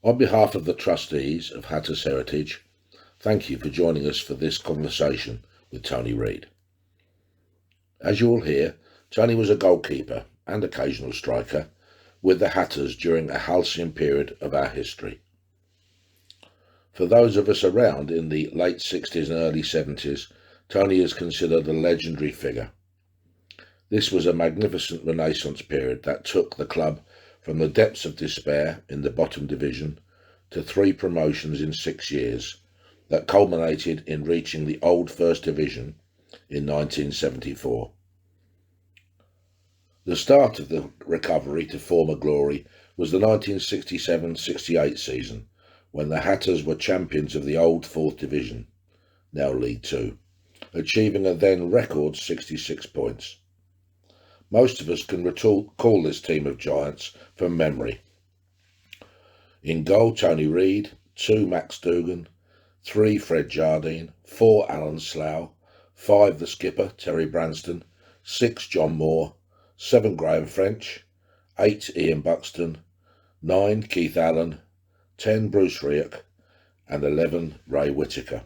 On behalf of the trustees of Hatters Heritage, thank you for joining us for this conversation with Tony Reid. As you will hear, Tony was a goalkeeper and occasional striker with the Hatters during a halcyon period of our history. For those of us around in the late 60s and early 70s, Tony is considered a legendary figure. This was a magnificent Renaissance period that took the club from the depths of despair in the bottom division to 3 promotions in 6 years that culminated in reaching the old First Division in 1974. The start of the recovery to former glory was the 1967-68 season, when the Hatters were champions of the old 4th Division, now League 2, achieving a then record 66 points. Most of us can recall this team of giants from memory. In goal, Tony Reid, 2 Max Dugan, 3 Fred Jardine, 4 Alan Slough, 5 the skipper Terry Branston, 6 John Moore, 7 Graham French, 8 Ian Buxton, 9 Keith Allen, 10 Bruce Rioch, and 11 Ray Whittaker.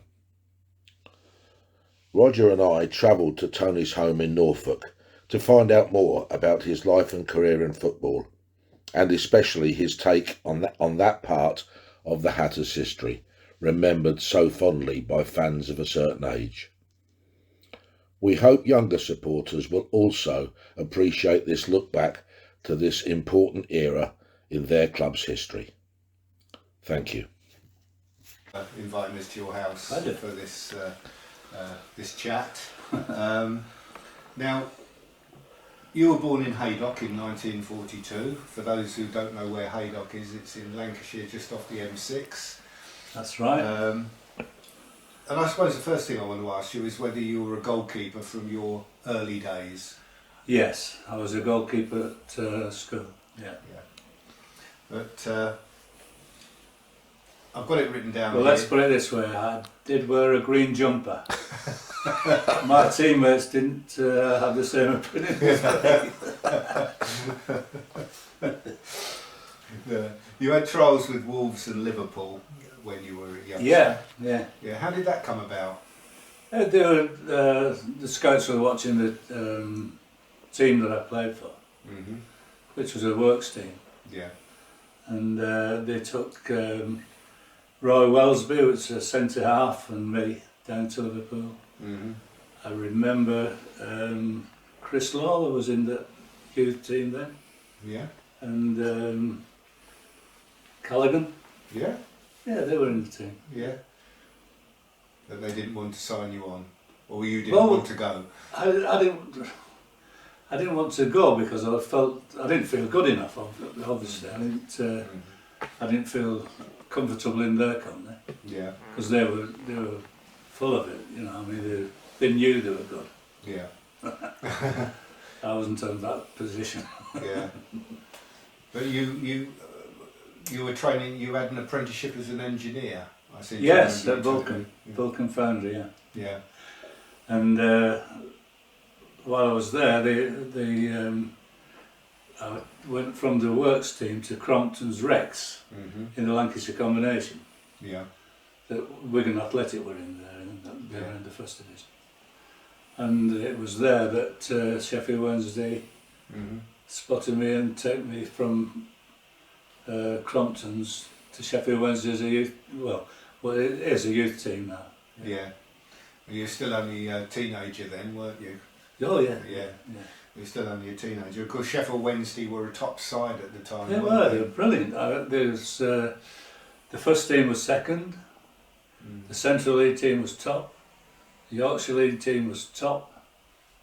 Roger and I travelled to Tony's home in Norfolk to find out more about his life and career in football, and especially his take on that part of the Hatters' history, remembered so fondly by fans of a certain age. We hope younger supporters will also appreciate this look back to this important era in their club's history. Thank you. Inviting us to your house for this chat. Now, you were born in Haydock in 1942. For those who don't know where Haydock is, it's in Lancashire, just off the M6. That's right. And I suppose the first thing I want to ask you is whether you were a goalkeeper from your early days. Yes, I was a goalkeeper at school. Yeah. But I've got it written down. Well, let's put it this way: I did wear a green jumper. My teammates didn't have the same opinion as me. You had trials with Wolves and Liverpool when you were young. Yeah. How did that come about? They were, the scouts were watching the team that I played for, which was a works team. Yeah. And they took Roy Wellesby, who was a centre half, and me down to Liverpool. I remember Chris Lawler was in the youth team then. Yeah. And Callaghan. Yeah. Yeah, they were in the team. Yeah. But they didn't want to sign you on, or you didn't want to go. I didn't want to go because I didn't feel good enough. Obviously, I didn't feel comfortable in their company. Yeah. Because they were full of it. You know, I mean, they knew they were good. Yeah. I wasn't in that position. Yeah. But you were training. You had an apprenticeship as an engineer. I see. Yes, at Vulcan Foundry. Yeah. Yeah. And while I was there, I went from the works team to Crompton's Rex in the Lancashire combination. Yeah. That Wigan Athletic were in there, and they were in the First Division. And it was there that Sheffield Wednesday spotted me and took me from Crompton's to Sheffield Wednesday as a youth. Well, it is a youth team now. Yeah. You were still only a teenager then, weren't you? Oh yeah. Yeah. You were still only a teenager. Of course, Sheffield Wednesday were a top side at the time. They were brilliant. The first team was second. The Central League team was top. The Yorkshire League team was top,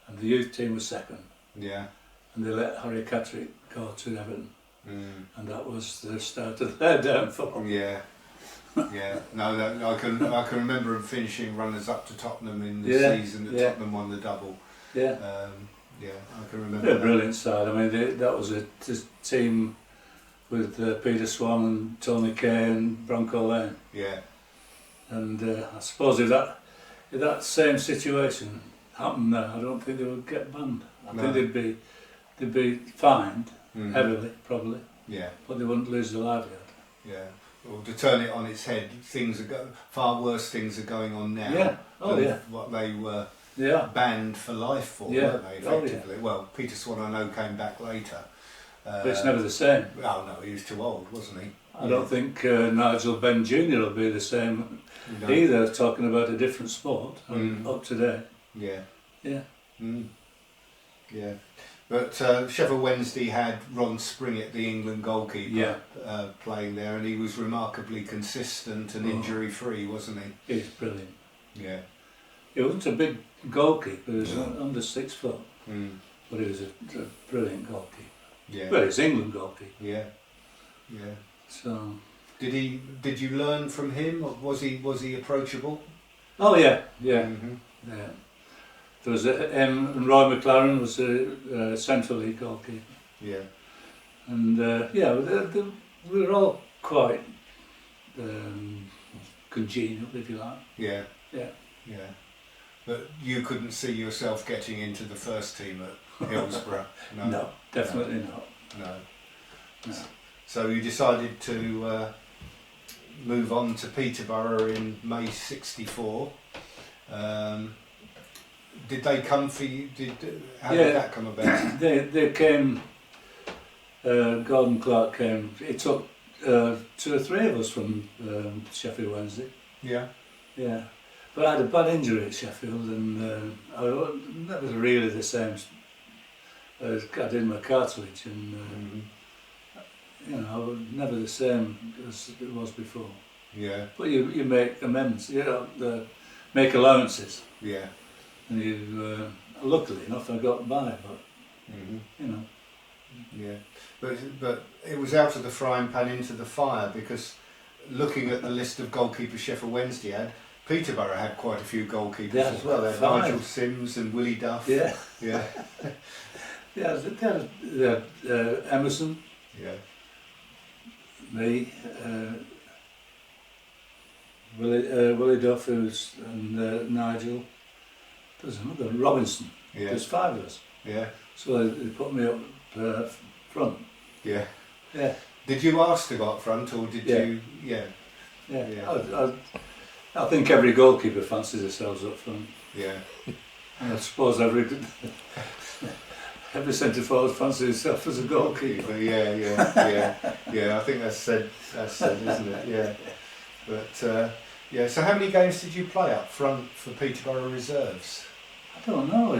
and the youth team was second. Yeah. And they let Harry Catterick go to Everton, and that was the start of their downfall. Yeah. Yeah, no, I can remember them finishing runners up to Tottenham in the season that Tottenham won the double. Yeah. I can remember. They're a brilliant side. I mean, that was a team with Peter Swan and Tony Kay and Bronco Lane. Yeah. And I suppose if that same situation happened there, I don't think they would get banned. I think they'd be fined heavily, probably. Yeah. But they wouldn't lose their livelihood. Yeah. or to turn it on its head, far worse things are going on now. Yeah. Oh than yeah. what they were Yeah. banned for life for, Yeah. weren't they? Oh, yeah. Effectively. Well, Peter Swan, I know, came back later. But it's never the same. Oh no, he was too old, wasn't he? I don't think Nigel Benn Jr. will be the same No. either, talking about a different sport and up to date. Yeah. Yeah. Yeah. But Sheffield Wednesday had Ron Springett, the England goalkeeper, playing there, and he was remarkably consistent and injury-free, wasn't he? He's brilliant. Yeah. He wasn't a big goalkeeper, he was under 6 foot, but he was a brilliant goalkeeper. Yeah. Well, he's England goalkeeper. Yeah. Yeah. So. Did you learn from him? Or was he approachable? Oh yeah, yeah, Mm-hmm. yeah. There was and Roy McLaren was a Central League goalkeeper. Yeah. And yeah, we were all quite congenial, if you like. Yeah. Yeah. Yeah. But you couldn't see yourself getting into the first team at Hillsborough? No. No, definitely not. No. So you decided to move on to Peterborough in May '64. Did they come for you? How did that come about? They came. Gordon Clark came. It took 2 or 3 of us from Sheffield Wednesday. Yeah. Yeah, but I had a bad injury at Sheffield, and that was really the same. I did my cartilage, and you know, I was never the same as it was before. Yeah. But you make amends, you know, make allowances. Yeah. And you, luckily enough, I got by, but you know. Yeah, but it was out of the frying pan into the fire, because looking at the list of goalkeepers Sheffield Wednesday had, Peterborough had quite a few goalkeepers as well. They had Nigel Sims and Willie Duff. Yeah. Yeah. Yeah, they had Emerson. Yeah. Me, Willie Duff, and Nigel. There's another, Robinson. Yeah. There's 5 of us. Yeah. So they put me up front. Yeah. Yeah. Did you ask to go up front, or did you? Yeah. Yeah. Yeah. I think every goalkeeper fancies themselves up front. Yeah. And I suppose every centre forward fancies himself as a goalkeeper. Yeah. I think that's said, isn't it? Yeah. But yeah. So how many games did you play up front for Peterborough reserves? I don't know.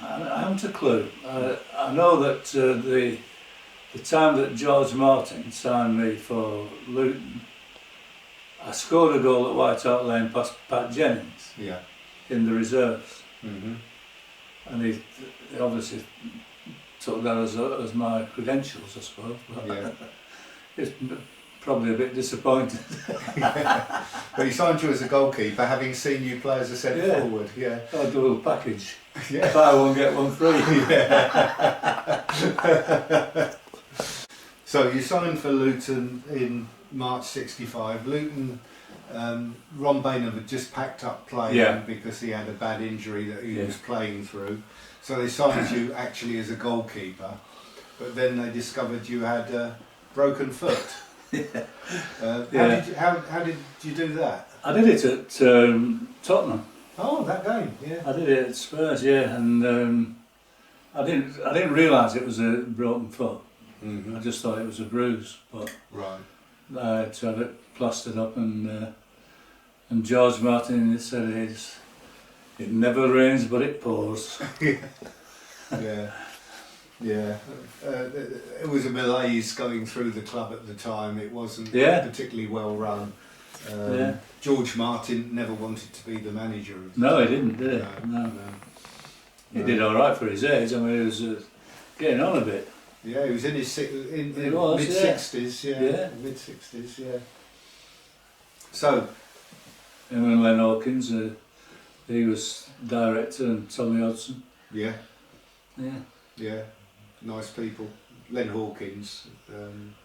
I haven't a clue. I know that the time that George Martin signed me for Luton, I scored a goal at White Hart Lane past Pat Jennings. Yeah. In the reserves. Mm-hmm. And he obviously took that as my credentials, I suppose. But Yeah. it's probably a bit disappointed. But he signed you as a goalkeeper, having seen you play as a centre forward. Yeah. I'll do a little package. Yeah. Buy one, get one free. Yeah. So you signed for Luton in March '65. Luton, Ron Bainham had just packed up playing because he had a bad injury that he was playing through. So they signed you actually as a goalkeeper, but then they discovered you had a broken foot. How did you do that? I did it at Tottenham. Oh, that game, yeah. I did it at Spurs, and I didn't realise it was a broken foot. Mm-hmm. I just thought it was a bruise, but Right. I had to have it plastered up, and George Martin said it never rains but it pours. Yeah. Yeah. It was a malaise going through the club at the time. It wasn't particularly well run. George Martin never wanted to be the manager of No, he didn't, did he? No. He did all right for his age. I mean, he was getting on a bit. Yeah, he was in his mid-60s, mid-60s, yeah. So, Him and Len Hawkins, he was director, and Tommy Hodgson. Yeah. Yeah. Yeah, nice people. Len Hawkins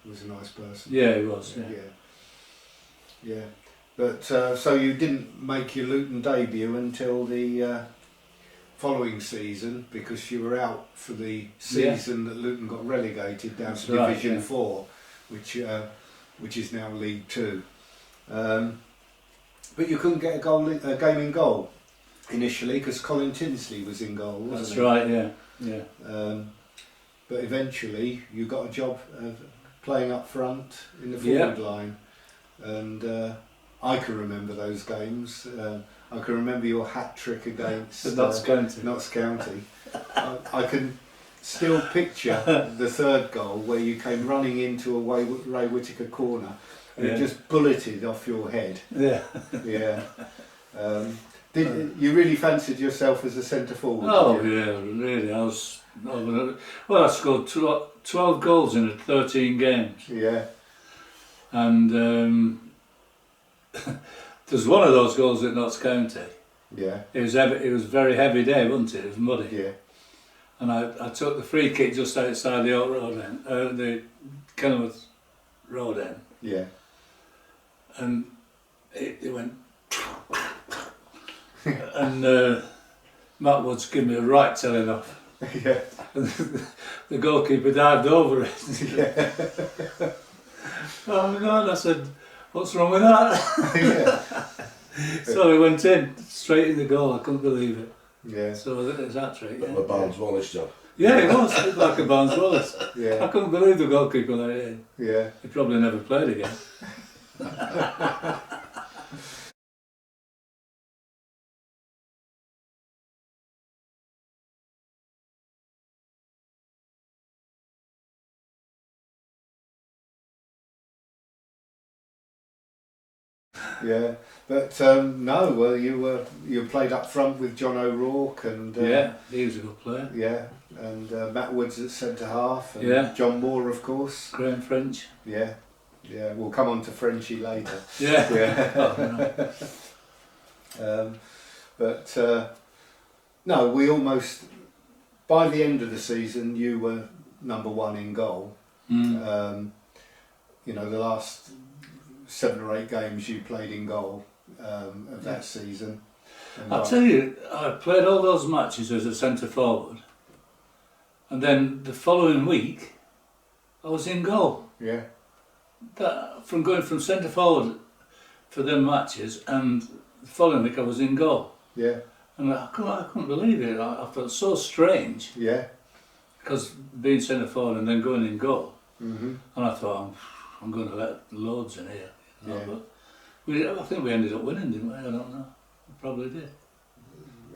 was a nice person. Yeah, he was, Yeah. But, so you didn't make your Luton debut until the following season, because you were out for the season that Luton got relegated down to Division 4. which is now League Two. But you couldn't get a game in goal initially because Colin Tinsley was in goal, wasn't That's he? right, yeah. But eventually you got a job of playing up front in the forward line, and I can remember those games. I can remember your hat trick against Notts County. Notts County. I can still picture the third goal where you came running into a Ray Whittaker corner and it just bulleted off your head. Yeah. Yeah. You really fancied yourself as a centre forward? Oh yeah, really. I scored 12 goals in 13 games. Yeah. And there's one of those goals at Notts County. Yeah. It was a very heavy day, wasn't it? It was muddy. Yeah. And I took the free kick just outside the Oak Road end, the Kenilworth Road end. Yeah. And it went and Matt Woods gave me a right telling off. Yeah. The goalkeeper dived over it. Yeah. Oh my God, I said, what's wrong with that? Yeah. So it went in, straight in the goal, I couldn't believe it. Yeah. So it's that trick, yeah. A Barnes Wallace job. Yeah, it was like a Barnes Wallace. Yeah. I couldn't believe the goalkeeper let it in. Yeah. He probably never played again. Yeah, but no. Well, you played up front with John O'Rourke and Yeah, he was a good player. yeah, and Matt Woods at centre half, and Yeah. John Moore, of course. Graham French. Yeah, yeah. We'll come on to Frenchie later. Yeah. Yeah. But no, we almost by the end of the season you were number one in goal. Mm. You know, the last 7 or 8 games you played in goal of that season. And I'll tell you, I played all those matches as a centre forward, and then the following week I was in goal. Yeah, From going from centre forward for them matches, and the following week I was in goal. yeah, And I couldn't believe it. I felt so strange, yeah. because being centre forward and then going in goal. Mm-hmm. And I thought, I'm going to let loads in here. You know, Yeah. but I think we ended up winning, didn't we? I don't know. We probably did.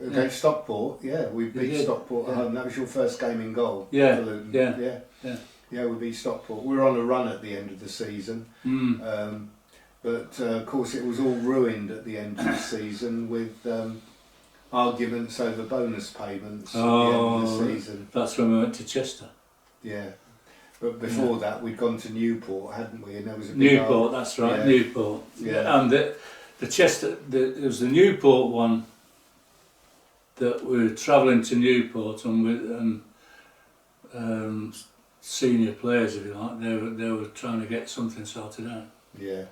Against Stockport, yeah, we beat did. Stockport at home. That was your first game in goal. Yeah, for Luton. yeah, yeah, yeah. Yeah, we beat Stockport. We were on a run at the end of the season, Mm. but of course it was all ruined at the end of the season with arguments over bonus payments at the end of the season. That's when we went to Chester. Yeah, but before that we'd gone to Newport, hadn't we? And there was a big Newport, that's right, yeah. Newport. Yeah. And the Chester, it was the Newport one that we were travelling to Newport and senior players, if you like, they were trying to get something sorted out. Yeah.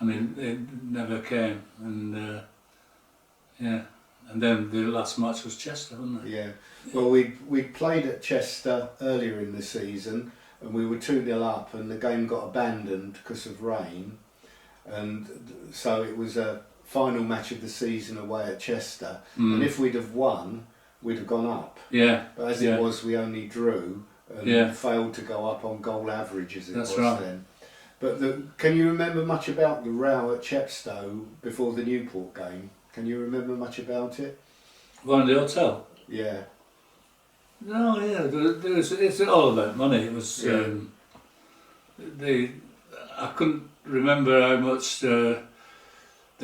And it never came. And yeah. And then the last match was Chester, wasn't it? Yeah. Well, we played at Chester earlier in the season, and we were 2-0 up, and the game got abandoned because of rain, and so it was a final match of the season away at Chester. And if we'd have won, we'd have gone up. Yeah. But as it was, we only drew and failed to go up on goal average as it was then. But can you remember much about the row at Chepstow before the Newport game? Can you remember much about it? One in the hotel? Yeah. No, yeah, it's all about money. It was, I couldn't remember how much the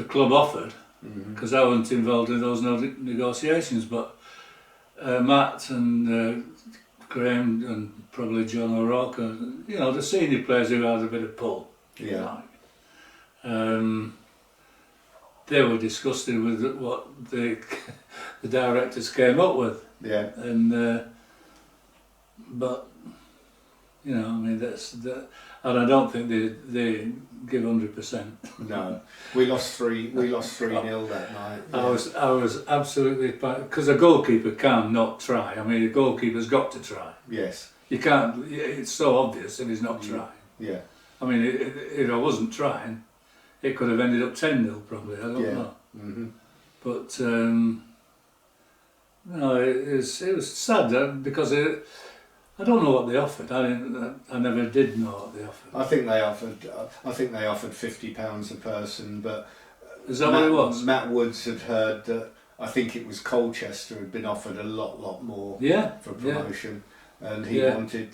club offered, because I wasn't involved in those negotiations, but Matt and Graham and probably John O'Rourke, and, you know, the senior players who had a bit of pull, if you like. They were disgusted with what the directors came up with. Yeah. And but you know, I mean, and I don't think they give 100%. No, we lost 3-0 that night. Yeah. I was absolutely, because a goalkeeper can not try. I mean, a goalkeeper's got to try. Yes. You can't. It's so obvious if he's not trying. Yeah. I mean, if I wasn't trying, it could have ended up 10-0 probably. I don't know. Mm-hmm. But no, it was sad because I don't know what they offered. I never did know what they offered. I think they offered £50 a person, but Is that what it was? Matt Woods had heard that. I think it was Colchester had been offered a lot more for promotion, and he wanted,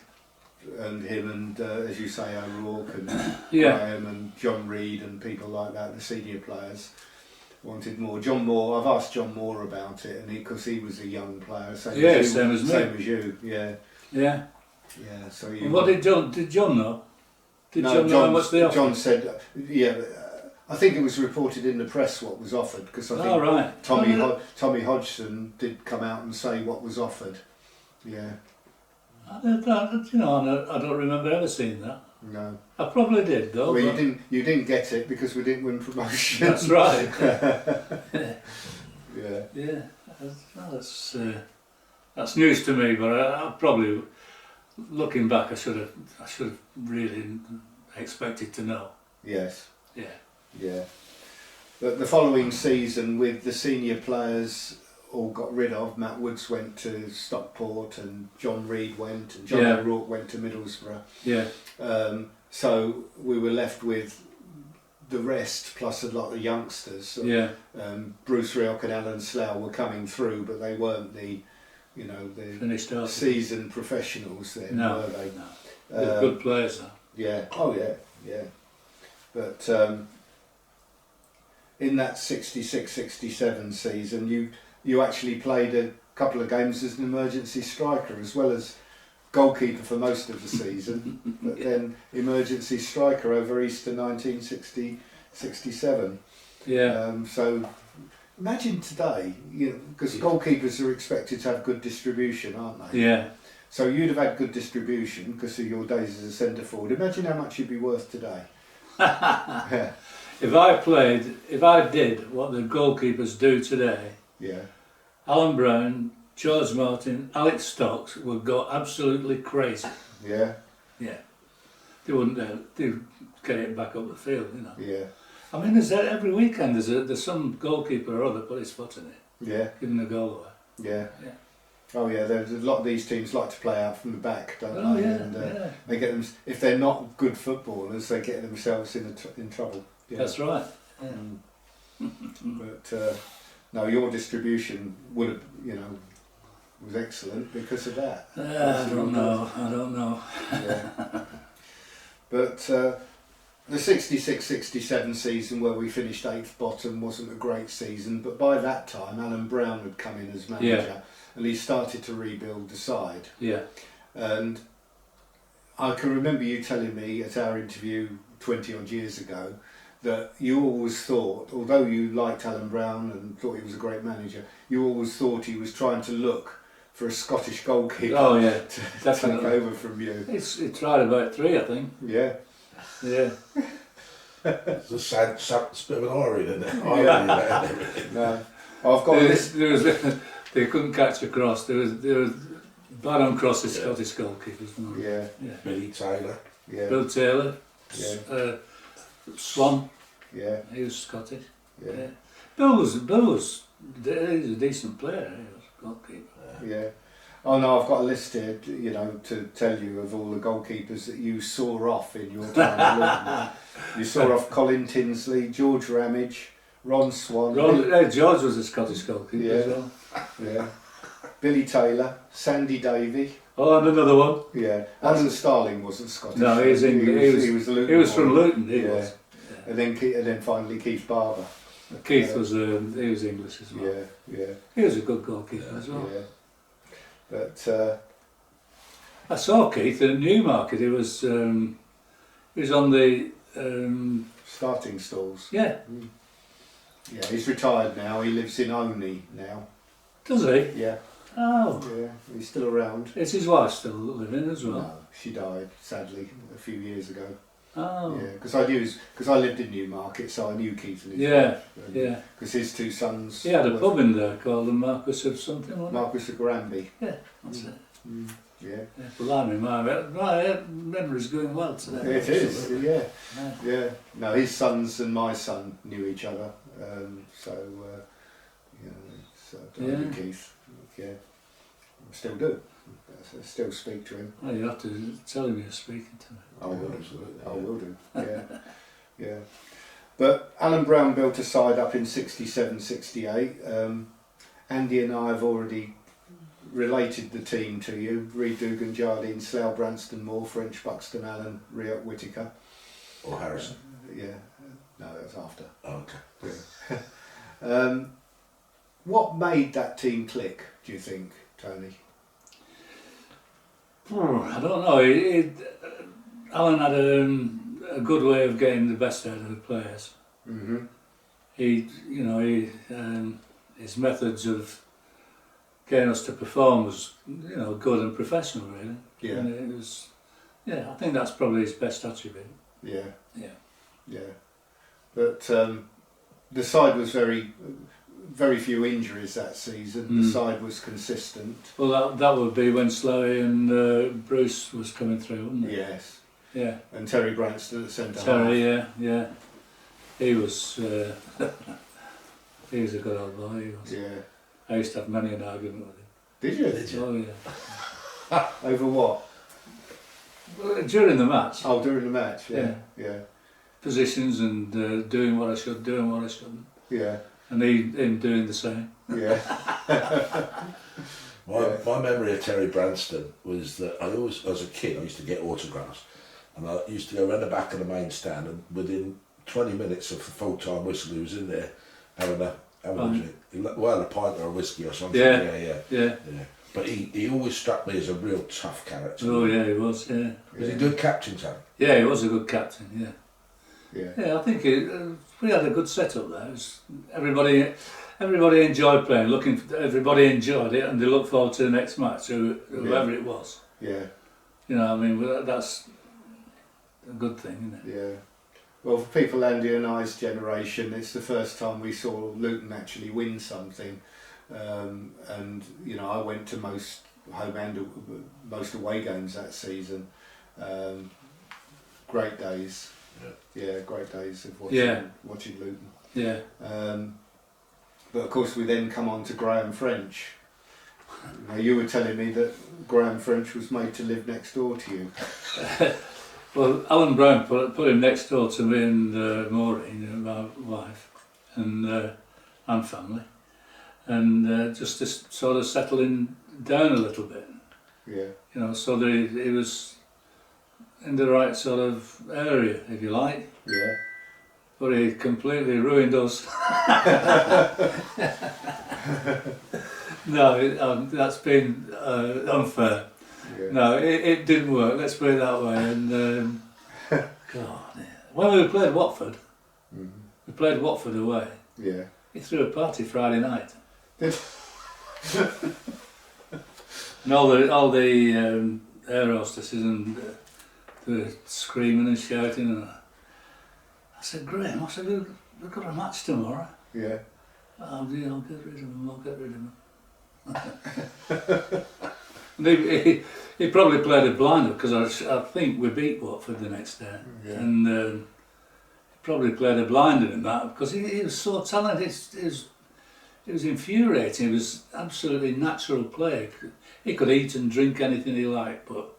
and him and as you say, O'Rourke and Graham and John Reed and people like that, the senior players, wanted more. John Moore, I've asked John Moore about it, and because he was a young player, same as me. Same as you, yeah. So what did John know? Did John know how much they offered? John said, I think it was reported in the press what was offered, because I think Tommy Hodgson did come out and say what was offered. Yeah. I don't remember ever seeing that. No. I probably did though. Well, you didn't get it because we didn't win promotion. That's right. Yeah. That's news to me, but I probably, looking back, I should have really expected to know. Yes. Yeah. But the following season, with the senior players all got rid of, Matt Woods went to Stockport and John Reed went and John O'Rourke went to Middlesbrough. Yeah. So we were left with the rest plus a lot of youngsters. So, Bruce Rioch and Alan Slough were coming through, but they weren't the seasoned professionals then, were they? No. They're good players though. Yeah. Oh yeah. But in that 66-67 season, you actually played a couple of games as an emergency striker as well as goalkeeper for most of the season, but then emergency striker over Easter 1967. Yeah. So imagine today, because goalkeepers are expected to have good distribution, aren't they? Yeah. So you'd have had good distribution because of your days as a centre forward. Imagine how much you'd be worth today. Yeah. If I did what the goalkeepers do today, Alan Brown, George Martin, Alex Stocks would go absolutely crazy. Yeah. Yeah. They wouldn't. They'd get it back up the field, Yeah. I mean, every weekend there's some goalkeeper or other put his foot in it. Yeah. Giving the goal away. Yeah. Oh yeah. There's a lot of these teams like to play out from the back, don't they? Yeah. And they get them. If they're not good footballers, they get themselves in trouble. Yeah. That's right. Yeah. But no, your distribution would have, was excellent because of that. I don't know. Yeah. But the 66-67 season where we finished 8th bottom wasn't a great season, but by that time Alan Brown had come in as manager and he started to rebuild the side. Yeah. And I can remember you telling me at our interview 20 odd years ago that you always thought, although you liked Alan Brown and thought he was a great manager, you always thought he was trying to look for a Scottish goalkeeper to take over from you. He tried about 3, I think. Yeah. Yeah. It's a sad bit of an irony, isn't it? No. I've got this. They couldn't catch a cross. There was bad on crosses, Scottish goalkeepers. Yeah. Billy Taylor. Yeah. Bill Taylor. Yeah. Swan. Yeah. He was Scottish. Yeah. Bill was he was a decent player. He was a goalkeeper. Yeah. Oh no, I've got a list here, to tell you of all the goalkeepers that you saw off in your time at Luton. You saw off Colin Tinsley, George Ramage, Ron Swan. George was a Scottish goalkeeper as well. Yeah. Billy Taylor, Sandy Davey. Oh, and another one. Yeah. Alan Starling wasn't Scottish. No, he was English. He was Luton. He was from Luton. He was. Yeah. And then finally Keith Barber. Keith was he was English as well. Yeah. He was a good goalkeeper as well. Yeah. But I saw Keith at Newmarket. He was on the starting stalls. Yeah. Yeah, he's retired now. He lives in Oney now. Does he? Yeah. Oh. Yeah, he's still around. Is his wife still living as well? No, she died sadly a few years ago. Oh. Yeah, because I lived in Newmarket, so I knew Keith and his wife. Yeah. Because his two sons. He had a pub in there called the Marquis of something, wasn't it? Marquis of Granby. Yeah, that's it. Yeah. Blimey, my memory's going well today. It is, yeah. No, his sons and my son knew each other, Keith, still do. I still speak to him. Well, you have to tell him you're speaking to him. I will, absolutely. I will do, yeah. But Alan Brown built a side up in 67, 68. Andy and I have already related the team to you. Reed Dugan, Jardine, Slough, Branston, Moore, French, Buxton, Allen, Riot, Whittaker. Or Harrison. No, that was after. Oh, okay. Yeah. What made that team click, do you think, Tony? I don't know. Alan had a good way of getting the best out of the players. Mm-hmm. His methods of getting us to perform was, good and professional, really. Yeah. And it was, I think that's probably his best attribute. Yeah. Yeah. But the side was very few injuries that season. The side was consistent. Well, that would be when Slowey and Bruce was coming through, wouldn't it? Yes. Yeah. And Terry Branston at centre half. Terry, yeah. He was a good old boy. He was. Yeah. I used to have many an argument with him. Did you? Did you? Oh yeah. Over what? Well, during the match. Oh, during the match. Yeah. Positions and doing what I should do and what I shouldn't. Yeah. And him doing the same. Yeah. My memory of Terry Branston was that I always, as a kid, I used to get autographs, and I used to go around the back of the main stand, and within 20 minutes of the full-time whistle, he was in there having a drink. Well, a pint or a whiskey or something. Yeah. But he always struck me as a real tough character. Oh yeah, he was. Yeah. Was he a good captain, Sam? Yeah, he was a good captain. Yeah. Yeah. I think we had a good setup there. Everybody enjoyed playing. Everybody enjoyed it, and they looked forward to the next match, whoever it was. Yeah. That's a good thing, isn't it? Yeah. Well, for people Andy and I's generation, it's the first time we saw Luton actually win something. And I went to most home and most away games that season. Great days. Yeah, great days of watching Luton. Yeah. But of course we then come on to Graham French. You were telling me that Graham French was made to live next door to you. Well, Alan Brown put him next door to me and Maureen, my wife, and family, and just to sort of settle him down a little bit. Yeah. So that he was in the right sort of area, if you like. Yeah. But he completely ruined us. No, that's been unfair. Yeah. No, it didn't work, let's put it that way. And when we played Watford, we played Watford away. Yeah. He threw a party Friday night. And all the air hostesses and they were screaming and shouting. And I said, Graham, we've got a match tomorrow. Yeah. I'll get rid of him. And he probably played a blinder because I think we beat Watford the next day. Yeah. And he probably played a blinder in that because he was so talented. It was infuriating. He was absolutely natural play. He could eat and drink anything he liked, but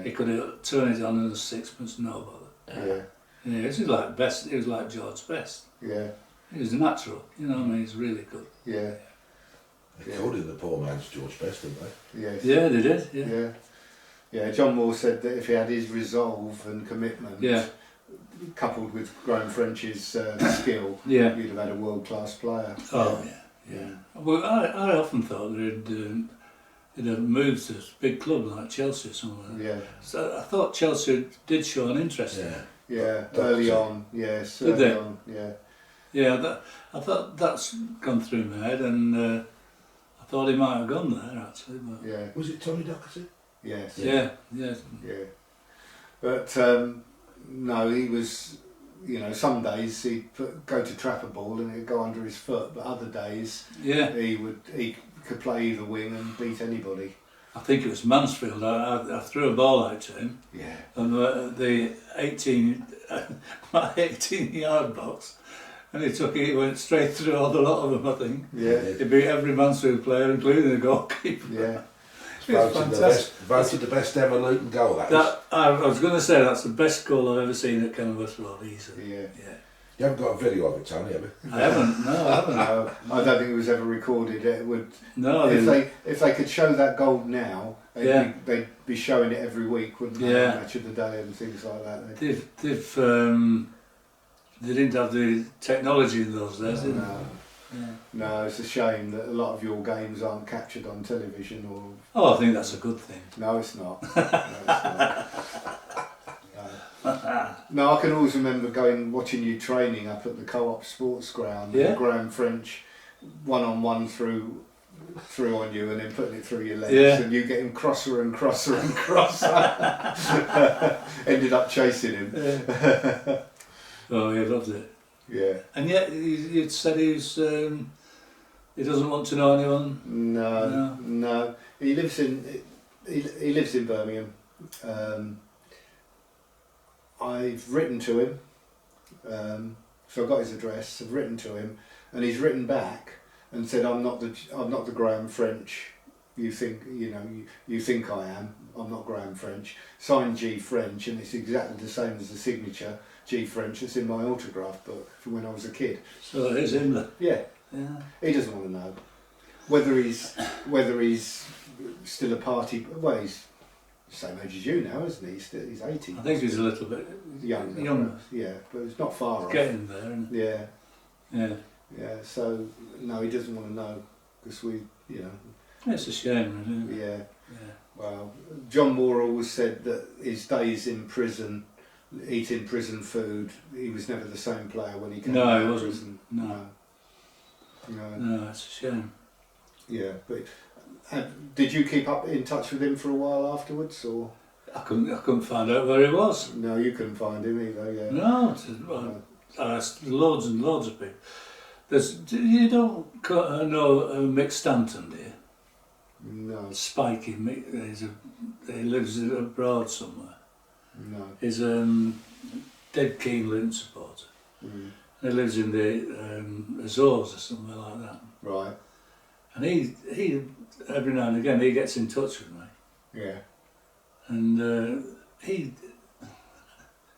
he could turn it on in a sixpence, no bother. Yeah, it was like Best. It was like George Best. Yeah. He was natural. He's really good. Yeah. They called him the poor man's George Best, didn't they? Yes. Yeah, they did. Yeah. John Moore said that if he had his resolve and commitment, coupled with Graham French's skill, you'd have had a world-class player. Oh yeah. Well, I often thought they'd have moved to a big club like Chelsea or somewhere. Yeah. So I thought Chelsea did show an interest in it. Yeah, early on, yes. Did they? On, yeah. Yeah, I thought that's gone through my head, and I thought he might have gone there actually. But yeah. Was it Tommy Docherty? Yes. Yeah. But no, he was. Some days he'd go to trap a ball and it'd go under his foot, but other days he could play either wing and beat anybody. I think it was Mansfield. I threw a ball out to him, Yeah. and the 18 my 18-yard box, and he took it. He went straight through all the lot of them. I think. Yeah. He beat every Mansfield player, including the goalkeeper. Yeah. Voted the best ever Luton goal. I was going to say that's the best goal I've ever seen at Kenilworth Road. Easily. Yeah. Yeah. You haven't got a video of it, Tony, have you? I haven't. No, I haven't. No, I don't think it was ever recorded. It would. No. If they could show that goal now, they'd be showing it every week, wouldn't they? Yeah. Match of the day and things like that. They didn't have the technology in those days, did they? No. Yeah. No, it's a shame that a lot of your games aren't captured on television or. Oh, I think that's a good thing. No, it's not. No, it's not. No, I can always remember watching you training up at the Co-op Sports Ground. Yeah. The Graham French one-on-one through on you and then putting it through your legs, Yeah. and you getting crosser and crosser and crosser. Ended up chasing him. Yeah. Oh, he loved it. Yeah. And yet, you'd said he doesn't want to know anyone. No. He lives in Birmingham. I've written to him, so I got his address. I've written to him, and he's written back and said, "I'm not the Graham French. You think you think I am. I'm not Graham French. Signed G French, and it's exactly the same as the signature G French that's in my autograph book from when I was a kid." So here's him then. Yeah. Yeah. He doesn't want to know whether he's still a party. Well, he's the same age as you now, isn't he? He's 80. I think he's a little bit younger. Yeah, but it's not far off. Getting there, isn't it? Yeah, Yeah. yeah. So no, he doesn't want to know because It's a shame, really. Yeah. Yeah. Well, John Moore always said that his days in prison, eating prison food, he was never the same player when he came out He of wasn't. prison. No. No, it's a shame. Yeah, but did you keep up in touch with him for a while afterwards, or? I couldn't find out where he was. No, you couldn't find him either. Yeah. No, I asked loads and loads of people. You don't know Mick Stanton, do you? No. Spiky Mick, he lives abroad somewhere. No. He's dead keen Luton supporter. Mm. He lives in the Azores or somewhere like that. Right. And he every now and again he gets in touch with me. Yeah. And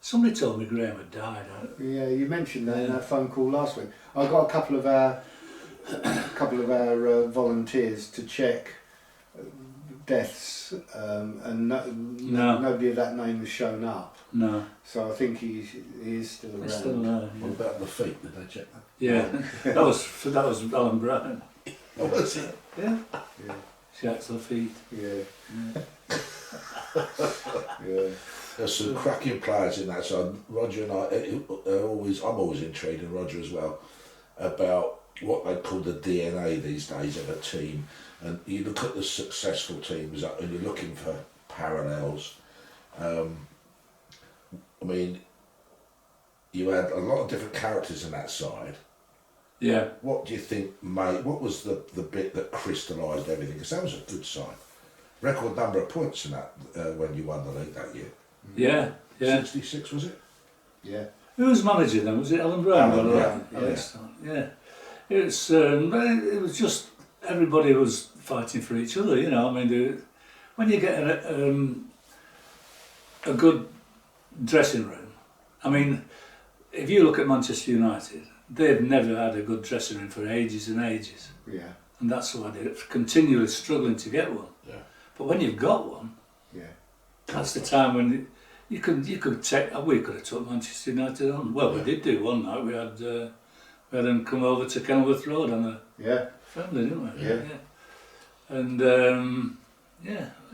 somebody told me Graham had died. Yeah, you mentioned that in that phone call last week. I got a couple of our volunteers to check deaths, and nobody of that name has shown up. No. So I think he is still around. He's still alive. What about the feet? Did they check that? Yeah, that was Alan Brown. Oh, was it? Yeah. Yeah. Shacks the feet. Yeah. Yeah. Yeah. There's some cracking players in that side. Roger and I'm always intrigued, and Roger as well, about what they call the DNA these days of a team. And you look at the successful teams and you're looking for parallels. I mean, you had a lot of different characters in that side. Yeah. What do you think what was the bit that crystallised everything? Because that was a good side. Record number of points in that when you won the league that year. Yeah. Yeah. 66 was it? Yeah. Who was managing them? Was it Alan Brown? Alan, Yeah. It was just everybody was fighting for each other. You know, I mean, when you get a good dressing room, I mean, if you look at Manchester United, they've never had a good dressing room for ages and ages. Yeah. And that's why they're continually struggling to get one. Yeah. But when you've got one, Yeah. that's the time when we could have took Manchester United on. Well, we did do one night. We had them come over to Kenilworth Road on a Yeah. friendly, didn't we? Yeah. And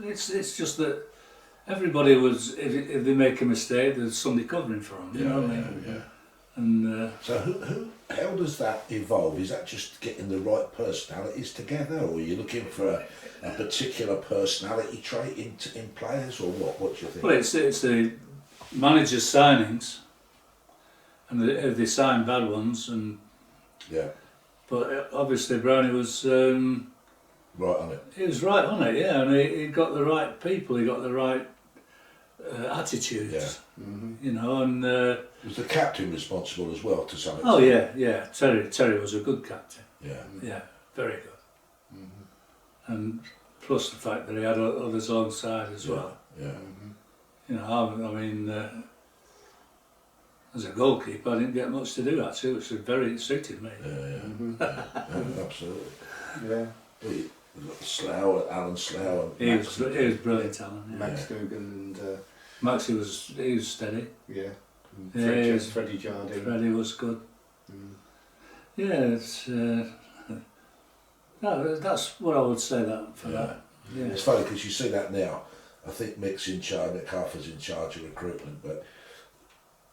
it's just that everybody was. If they make a mistake, there's somebody covering for them. You know what I mean? Yeah. And So how does that evolve? Is that just getting the right personalities together, or are you looking for a particular personality trait in players, or what? What do you think? well, it's the manager's signings, and they sign bad ones, and Yeah. but obviously Brownie was Right on it. He was right on it, yeah, and he got the right people, he got the right attitudes, Yeah. you know, and... Was the captain responsible as well, to some extent? Oh yeah. Terry was a good captain. Yeah. Very good. And plus the fact that he had others alongside as well. Yeah. You know, I mean, as a goalkeeper, I didn't get much to do actually, which suited me. Yeah. Absolutely. Yeah. Slough, Alan Slough. He was brilliant, Alan. Yeah. Max Dugan and Max, he was steady. yeah. Yeah, Freddie Jardine. Freddie was good. Yeah, it's no, that's what I would say that for that. Yeah. It's funny because you see that now. I think Mick Harfer's in charge of recruitment, but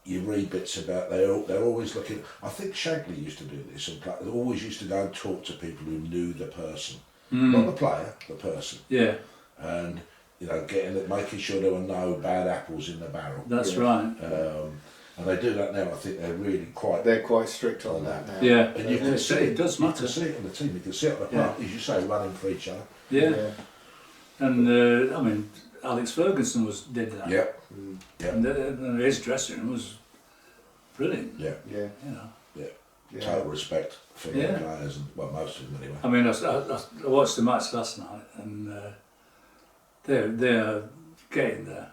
you read bits about they're always looking. I think Shankly used to do this, and they always used to go and talk to people who knew the person, not the player, the person. Yeah. And you know, making sure there were no bad apples in the barrel. That's right. And they do that now. I think they're quite strict on that now. Yeah, and you can see it does matter. You can see it on the team. You can see it on the park, as you say, running for each other. Yeah. And I mean, Alex Ferguson did that. Yeah. And his dressing room was brilliant. Yeah. Yeah. You know. Yeah. Total respect for the players, and well, most of them anyway. I mean, I watched the match last night, and they're getting there.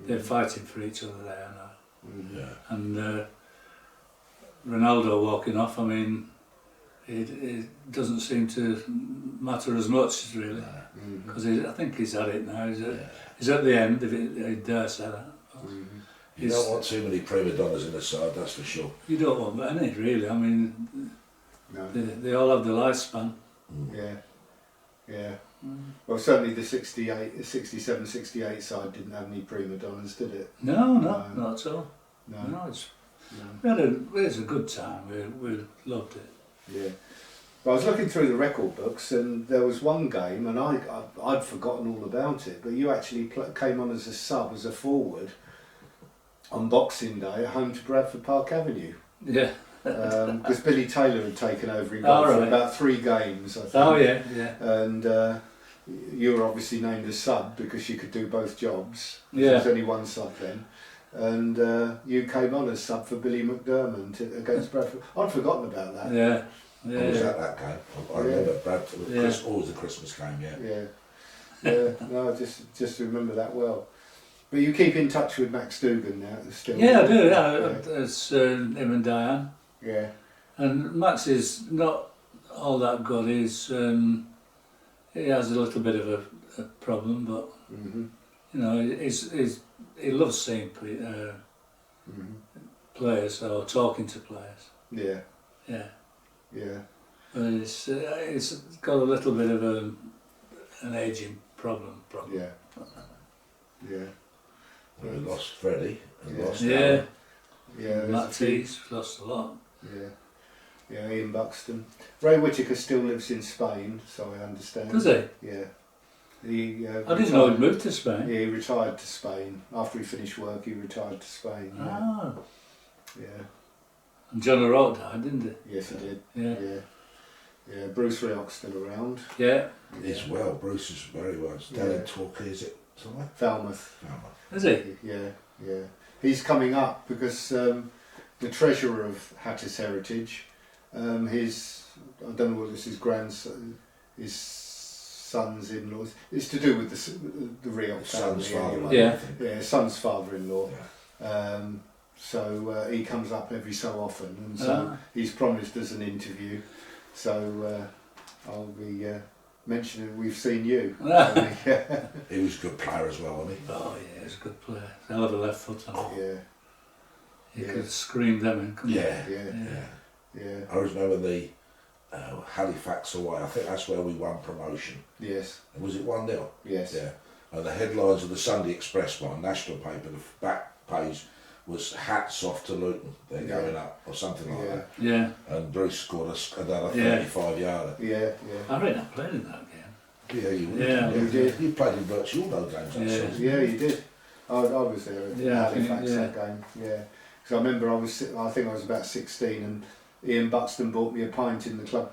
They're fighting for each other there now. Yeah. And Ronaldo walking off, I mean, it doesn't seem to matter as much really, because I think he's at it now. He's at the end, if he dare say that. You don't want too many prima donnas in the side, that's for sure. You don't want any really. I mean, no. they all have the lifespan. Yeah. Well, certainly the 67, 68 side didn't have any prima donnas, did it? No, not at all. No. It was a good time. We loved it. Yeah. But I was looking through the record books, and there was one game, and I'd forgotten all about it, but you actually came on as a sub, as a forward, on Boxing Day at home to Bradford Park Avenue. Yeah. Because Billy Taylor had taken over in goal for about 3 games, I think. Oh yeah. And you were obviously named as sub because you could do both jobs. Yeah. There was only one sub then. And you came on as sub for Billy McDermott against Bradford. I'd forgotten about that. Yeah. I was at that game. I remember Bradford. Always the Christmas game. Yeah. No, I just remember that well. But you keep in touch with Max Dugan now, still? Yeah, I do. Yeah, it's him and Diane. Yeah. And Max is not all that good. He has a little bit of a problem, but you know, he loves seeing players or talking to players. Yeah. Yeah. But it's got a little bit of an aging problem. Yeah. We lost Freddie and lost Yeah. Yeah. Matt Tees lost a lot. Yeah, Ian Buxton. Ray Whittaker still lives in Spain, so I understand. Does he? Yeah. I didn't know he'd moved to Spain. Yeah, he retired to Spain. After he finished work, he retired to Spain. Ah. Yeah. And John O'Rourke died, didn't he? Yes, he did. Yeah. Bruce Rioch's still around. Yeah. He's well. Bruce is very well. It's down in Torquay, is it? Somewhere? Falmouth. Is he? Yeah. He's coming up because the treasurer of Hattis Heritage, I don't know whether it's his grandson, his sons-in-law. It's to do with the Rioch family. Son's father. Anyway. Yeah. Son's father-in-law. Yeah. So he comes up every so often, and so he's promised us an interview. So I'll be mentioning we've seen you. He was a good player as well, wasn't he? Oh yeah, he's a good player. Hell of a left foot. He Yeah. could scream them in, couldn't he? Yeah. I remember the Halifax away. I think that's where we won promotion. Yes. Was it 1-0? Yes. Yeah. And the headlines of the Sunday Express one, national paper, the back page was "Hats off to Luton, they're going up," or something like that. Yeah. And Bruce scored another 35-yarder. Yeah. I reckon I played in that game. Yeah, you would. Yeah. You did. You played in virtually all those games that season. Yeah, you did. I was there at Halifax that game. Yeah. Because I remember I think I was about 16, and Ian Buxton bought me a pint in the club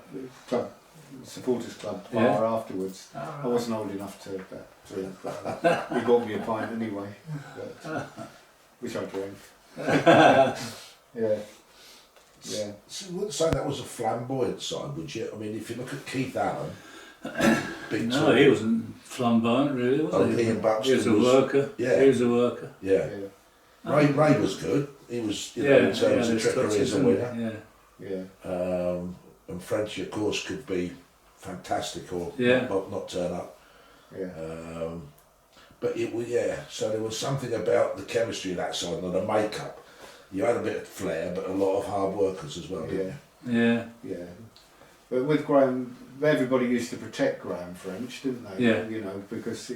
supporters club bar afterwards. I wasn't old enough to drink, but he bought me a pint anyway, which I drank. Yeah. Yeah. So you wouldn't say that was a flamboyant side, would you? I mean, if you look at Keith Allen, big No, he wasn't flamboyant really, was he? Ian Buxton He was a worker. Yeah. He was a worker. Yeah. Yeah. Ray was good. He was, you know, in terms of his trickery touches, as a didn't winner. he? Yeah. And Frenchie, of course, could be fantastic or not turn up. Yeah. But it was, so there was something about the chemistry of that side and the makeup. You had a bit of flair, but a lot of hard workers as well, didn't you? Yeah. Yeah. But with Graham, everybody used to protect Graham French, didn't they? Yeah. You know, because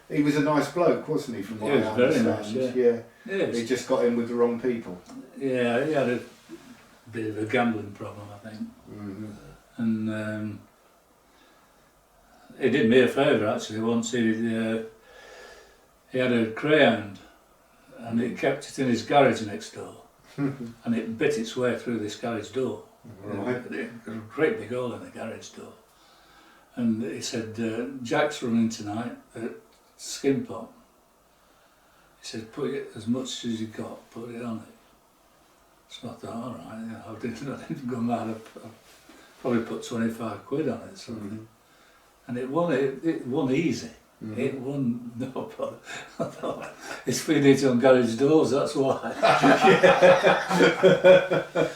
he was a nice bloke, wasn't he? From what He I was very understand. nice, yeah. He just got in with the wrong people. Yeah, he had a bit of a gambling problem, I think. Mm-hmm. And he did me a favour actually. Once he had a greyhound, and he kept it in his garage next door, and it bit its way through this garage door. Right. There was a great big hole in the garage door. And he said, Jack's running tonight at Skin Pot. He said, put it as much as you got, put it on it. So I thought, all right, I didn't go mad. I probably put 25 quid on it. So and it won easy. Mm-hmm. It won no problem. I thought, it's feeding it on garage doors, that's why.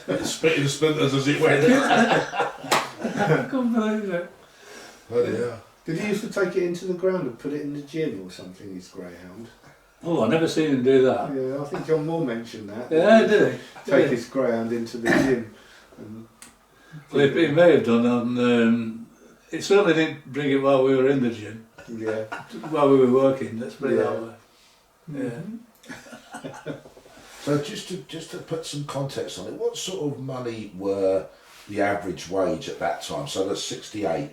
It's spitting splinters as it went. I couldn't believe it. Bloody hell. Did he used to take it into the ground and put it in the gym or something, his greyhound? Oh, I never seen him do that. Yeah, I think John Moore mentioned that. Yeah, did he? Take his greyhound into the gym. And Well, he may have done on. It certainly didn't bring it while we were in the gym. yeah. While we were working, let's put it that way. Yeah. So just to put some context on it, what sort of money were the average wage at that time? So that's 68.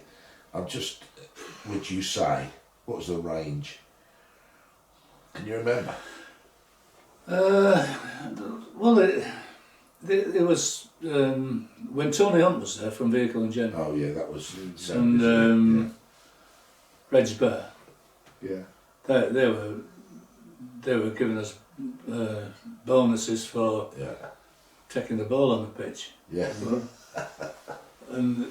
Would you say, what was the range? Can you remember? Well, it was when Tony Hunt was there from Vehicle and General. Oh yeah, that was And Reg Bear. Yeah. They were giving us bonuses for taking the ball on the pitch. Yeah. And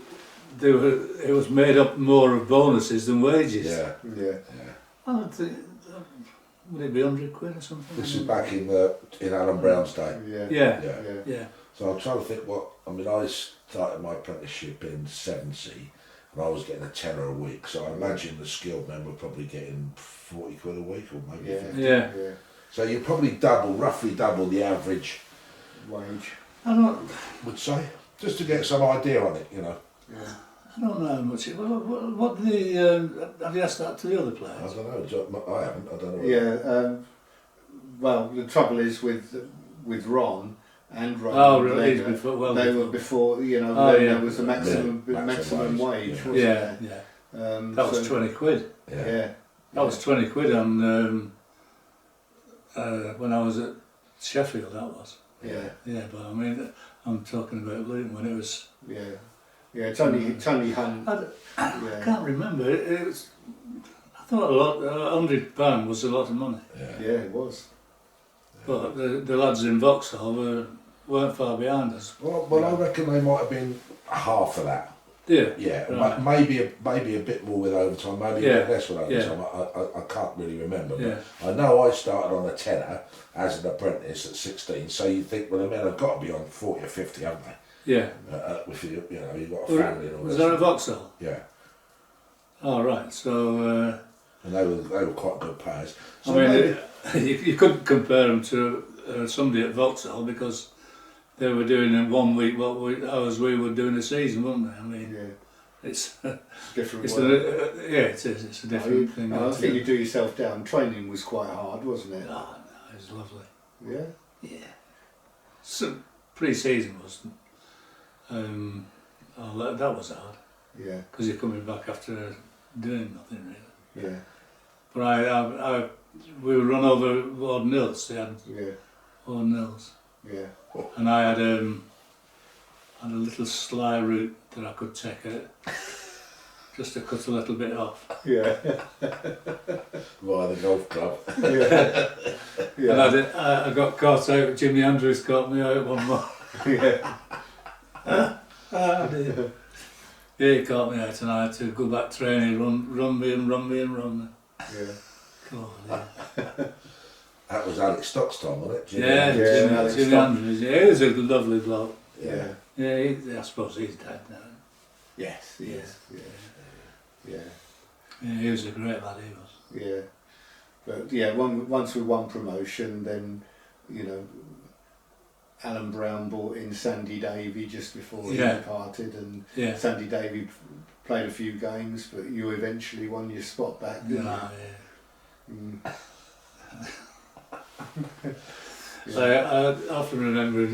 it was made up more of bonuses than wages. Yeah. Yeah. I would think, would it be 100 quid or something? This is back in Alan Brown's day. Yeah. Yeah. So I'm trying to think I started my apprenticeship in 70 and I was getting a tenner a week, so I imagine the skilled men were probably getting 40 quid a week or maybe 50. Yeah. So you probably roughly double the average Wage. would say, just to get some idea on it, you know. Yeah. I don't know how much. What have you asked that to the other I players? don't know, I haven't, I don't know. Yeah. Well, the trouble is with Ron and Ron. Oh, really? They were before. You know, there was a maximum wage. Wasn't there? Yeah. That was 20 quid. Yeah. That was 20 quid on when I was at Sheffield. That was. Yeah. Yeah, but I mean, I'm talking about Luton when it was. Yeah. Yeah. Tony Hunt. I can't remember. It was. I thought £100 was a lot of money. Yeah, it was. But the lads in Vauxhall weren't far behind us. Well, I reckon they might have been half of that. Yeah. Yeah, Right. maybe a bit more with overtime, maybe a bit less with overtime. Yeah. I can't really remember, but Yeah. I know I started on a tenner as an apprentice at 16. So you think, well, the men have got to be on 40 or 50, haven't they? Yeah. If you've got a family and all Was that. that at Vauxhall? Yeah, Oh, right. So. and they were quite good players. I So mean, maybe, you couldn't compare them to somebody at Vauxhall because they were doing in 1 week hours we were doing a season, weren't they? I mean, it's different. it is. It's a different thing. I think you do yourself down. Training was quite hard, wasn't it? Oh, no, it was lovely. Yeah. Yeah. So pre-season was. That was hard Yeah. because you're coming back after doing nothing really. Yeah. But we would run over Warden Hills. They had Yeah. Warden Hills. Yeah. And I had and a little sly route that I could take out, just to cut a little bit off. Yeah. Via the golf club. Yeah. And I got caught out. Jimmy Andrews caught me out one more. Yeah. Dear. Yeah, he caught me out, and I had to go back training, run me. Yeah. God, yeah. That was Alex Stock's time, wasn't it? Jimmy? Yeah, Alex Jimmy Stock. Andrews. Yeah, he was a lovely bloke. Yeah. Yeah, I suppose he's dead now. Yes. Yes. Yeah. Yeah. Yeah, he was a great lad, he was. Yeah. But yeah, once we won promotion, then, you know, Alan Brown brought in Sandy Davey just before he departed, and Sandy Davey played a few games, but you eventually won your spot back, didn't you? Mm. So I often remember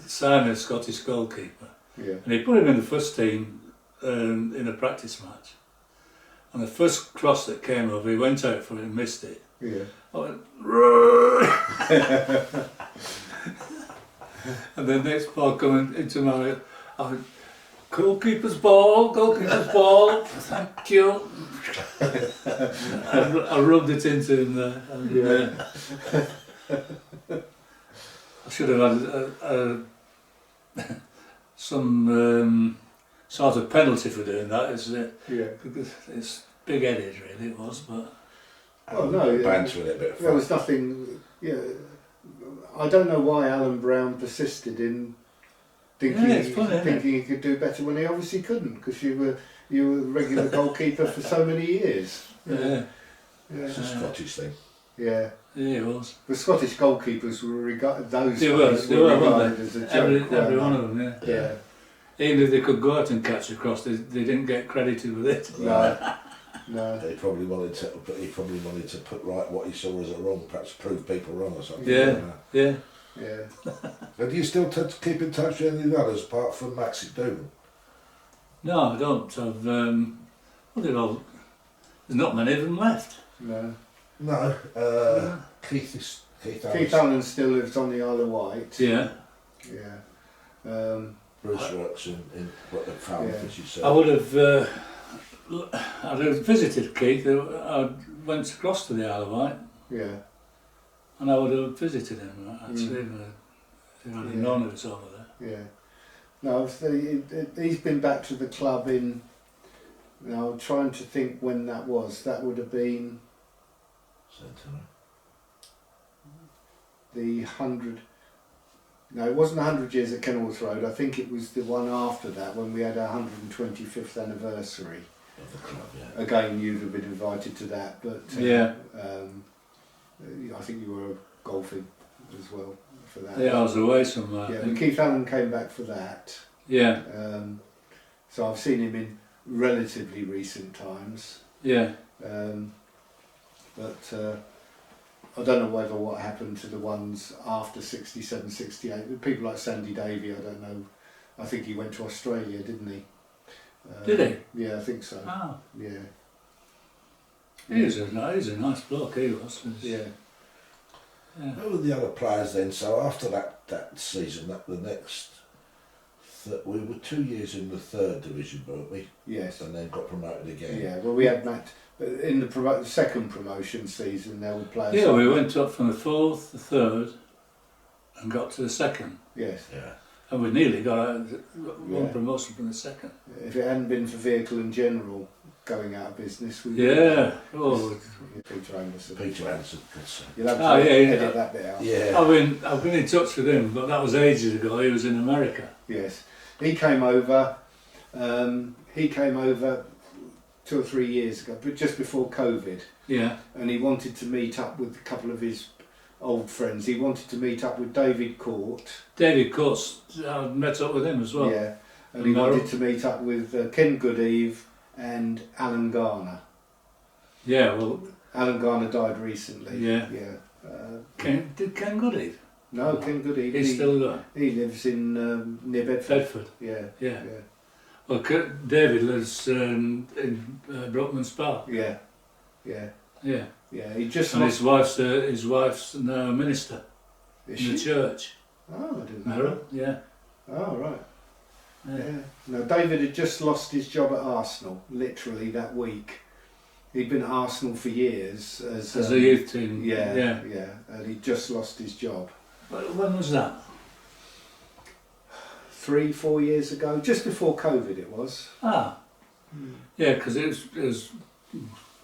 signing a Scottish goalkeeper, Yeah. and he put him in the first team in a practice match. And the first cross that came over, he went out for it and missed it. Yeah. I went, "Roar!" And the next ball coming into my, I went, goalkeeper's ball, thank you. I rubbed it into him there. And, I should have had some sort of penalty for doing that, isn't it? Yeah. Because it's big-headed, really, it was, but... Oh no, Banter with it a bit. there was nothing. Yeah, I don't know why Alan Brown persisted in thinking Yeah, it's funny, isn't it? he could do better when he obviously couldn't, because you were a regular goalkeeper for so many years. Yeah, It's a Scottish thing. Yeah. yeah, it was. The Scottish goalkeepers were regarded. Those They guys were, were weren't regarded they? as a joke. Every weren't one they? of them, yeah. Yeah. Even if they could go out and catch a cross, they didn't get credited with it. No. No. He probably wanted to put right what he saw as a wrong, perhaps prove people wrong or something. Yeah, yeah. Yeah. And do you still keep in touch with any of the others apart from Max Dougal? No, I don't. I've, well, there's not many of them left. No. No. Keith Allen still lives on the Isle of Wight. Yeah. Yeah. Bruce works in what the Falmouth, Yeah. as you said. I would have, I'd have visited Keith. I went across to the Isle of Wight, Yeah. and I would have visited him, actually, if I'd have known it was over there. Yeah. No, he's been back to the club in. Now I'm trying to think when that was. That would have been the 100. No, it wasn't 100 years at Kenilworth Road. I think it was the one after that when we had our 125th anniversary. Of the club, yeah. Again, you'd have been invited to that, but I think you were golfing as well for that. Yeah, I was away somewhere. Yeah, but Keith Allen came back for that. Yeah, So I've seen him in relatively recent times. yeah. But I don't know whether what happened to the ones after 67, 68. People like Sandy Davey, I don't know. I think he went to Australia, didn't he? Did he? Yeah, I think so. Oh, Yeah. he was a nice bloke, he was. Yeah. Yeah. Who were the other players then? So after that season, we were 2 years in the third division, weren't we? Yes. And then got promoted again. Yeah. Well, we had Matt in the second promotion season. There were players. Yeah, we went up from the fourth, the third, and got to the second. Yes. Yeah. And we nearly got one Yeah. promotion from the second. If it hadn't been for Vehicle and General going out of business, we Yeah. Oh, Peter Anderson. Peter Anderson, good son. You'll have to Oh, yeah, edit that bit out. Yeah. I've been in touch with him, but that was ages ago. He was in America. Yes, he came over. He came over 2 or 3 years ago, but just before COVID, Yeah. and he wanted to meet up with a couple of his old friends. He wanted to meet up with David Court. David Coates, I met up with him as well. Yeah, and he wanted to meet up with Ken Goodeve and Alan Garner. Yeah, well, Alan Garner died recently. Yeah. Yeah. did Ken Goodeve? No, Ken Goodeve. He's still there. He lives in near Bedford. Bedford. Yeah. Yeah. Yeah. Well, David lives in Brockman's Park. Yeah. Yeah. Yeah. Yeah. He just And lost. his wife's now a minister Is in the she? church. Oh, I didn't know. Merrill. Yeah. Oh, right. Yeah. Now, David had just lost his job at Arsenal, literally that week. He'd been at Arsenal for years as a youth team. Yeah, and he just lost his job. When was that? 3-4 years ago, just before COVID it was. Ah, yeah, because it was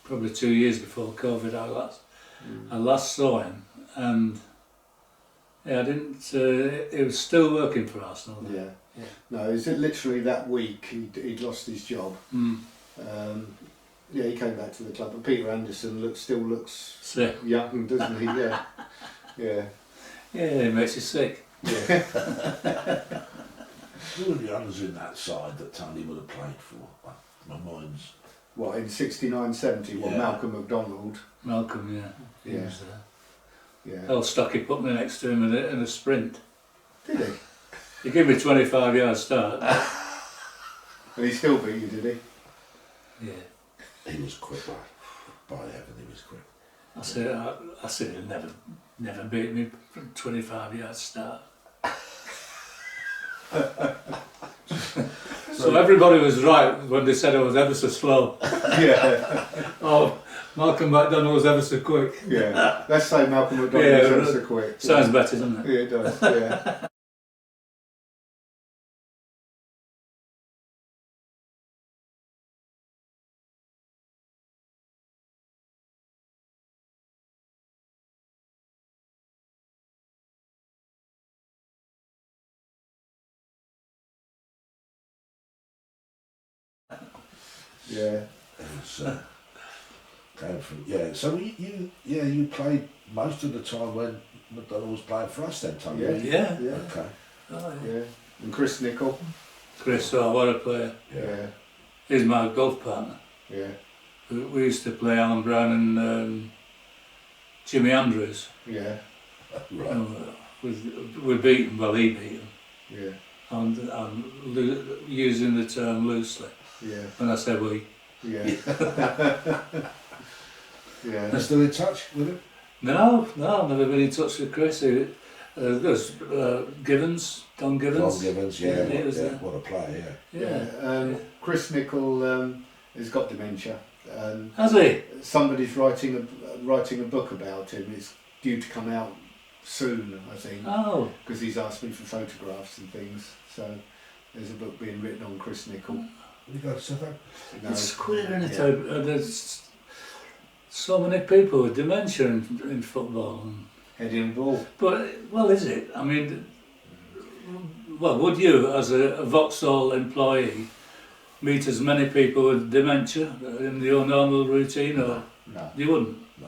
probably 2 years before COVID I last saw him, and yeah, I didn't. He was still working for Arsenal. Yeah. No, it was literally that week he'd lost his job. Yeah, he came back to the club, and Peter Anderson still looks Sick. young, doesn't he? Yeah, yeah. Yeah, it makes you sick. Yeah. Who were the others in that side that Tony would have played for? My mind's... What, in 69, 70? Well, Yeah. Malcolm MacDonald. Malcolm, yeah. He Yeah. was there. Yeah. Old Stocky put me next to him in a sprint. Did he? He gave me a 25-yard start. And he still beat you, did he? Yeah. He was quick, like, by heaven, he was quick. I said he'll never beat me from 25-yard start. So everybody was right when they said I was ever so slow. Yeah. Oh, Malcolm MacDonald was ever so quick. Yeah. Let's say Malcolm MacDonald Yeah, was ever so quick. Sounds better, doesn't it? Yeah, it does, yeah. Yeah. It was, going from, yeah, so you played most of the time when McDonald was playing for us then, Tony? Yeah. Yeah. Yeah. Okay. Oh, yeah. Yeah. And Chris Nichol. Chris, oh, what a player. Yeah. He's my golf partner. Yeah. We used to play Alan Brown and Jimmy Andrews. Yeah. Right. We beat him, well, he beat him. Yeah. I'm using the term loosely. Yeah. When I say we. Yeah. Yeah. Are you still in touch with him? No, I've never been in touch with Chris. There's Givens, Don Givens. Don Givens, yeah, he was there. what a player, Yeah. Chris Nichol has got dementia. Has he? Somebody's writing a book about him. It's due to come out soon, I think, Oh. because he's asked me for photographs and things. So there's a book being written on Chris Nichol. yeah. You got to say that? No, It's queer, isn't it? yeah. There's so many people with dementia in football. Heading ball. But, well, is it? I mean, well, would you, as a Vauxhall employee, meet as many people with dementia in your normal routine, or No. you wouldn't? No.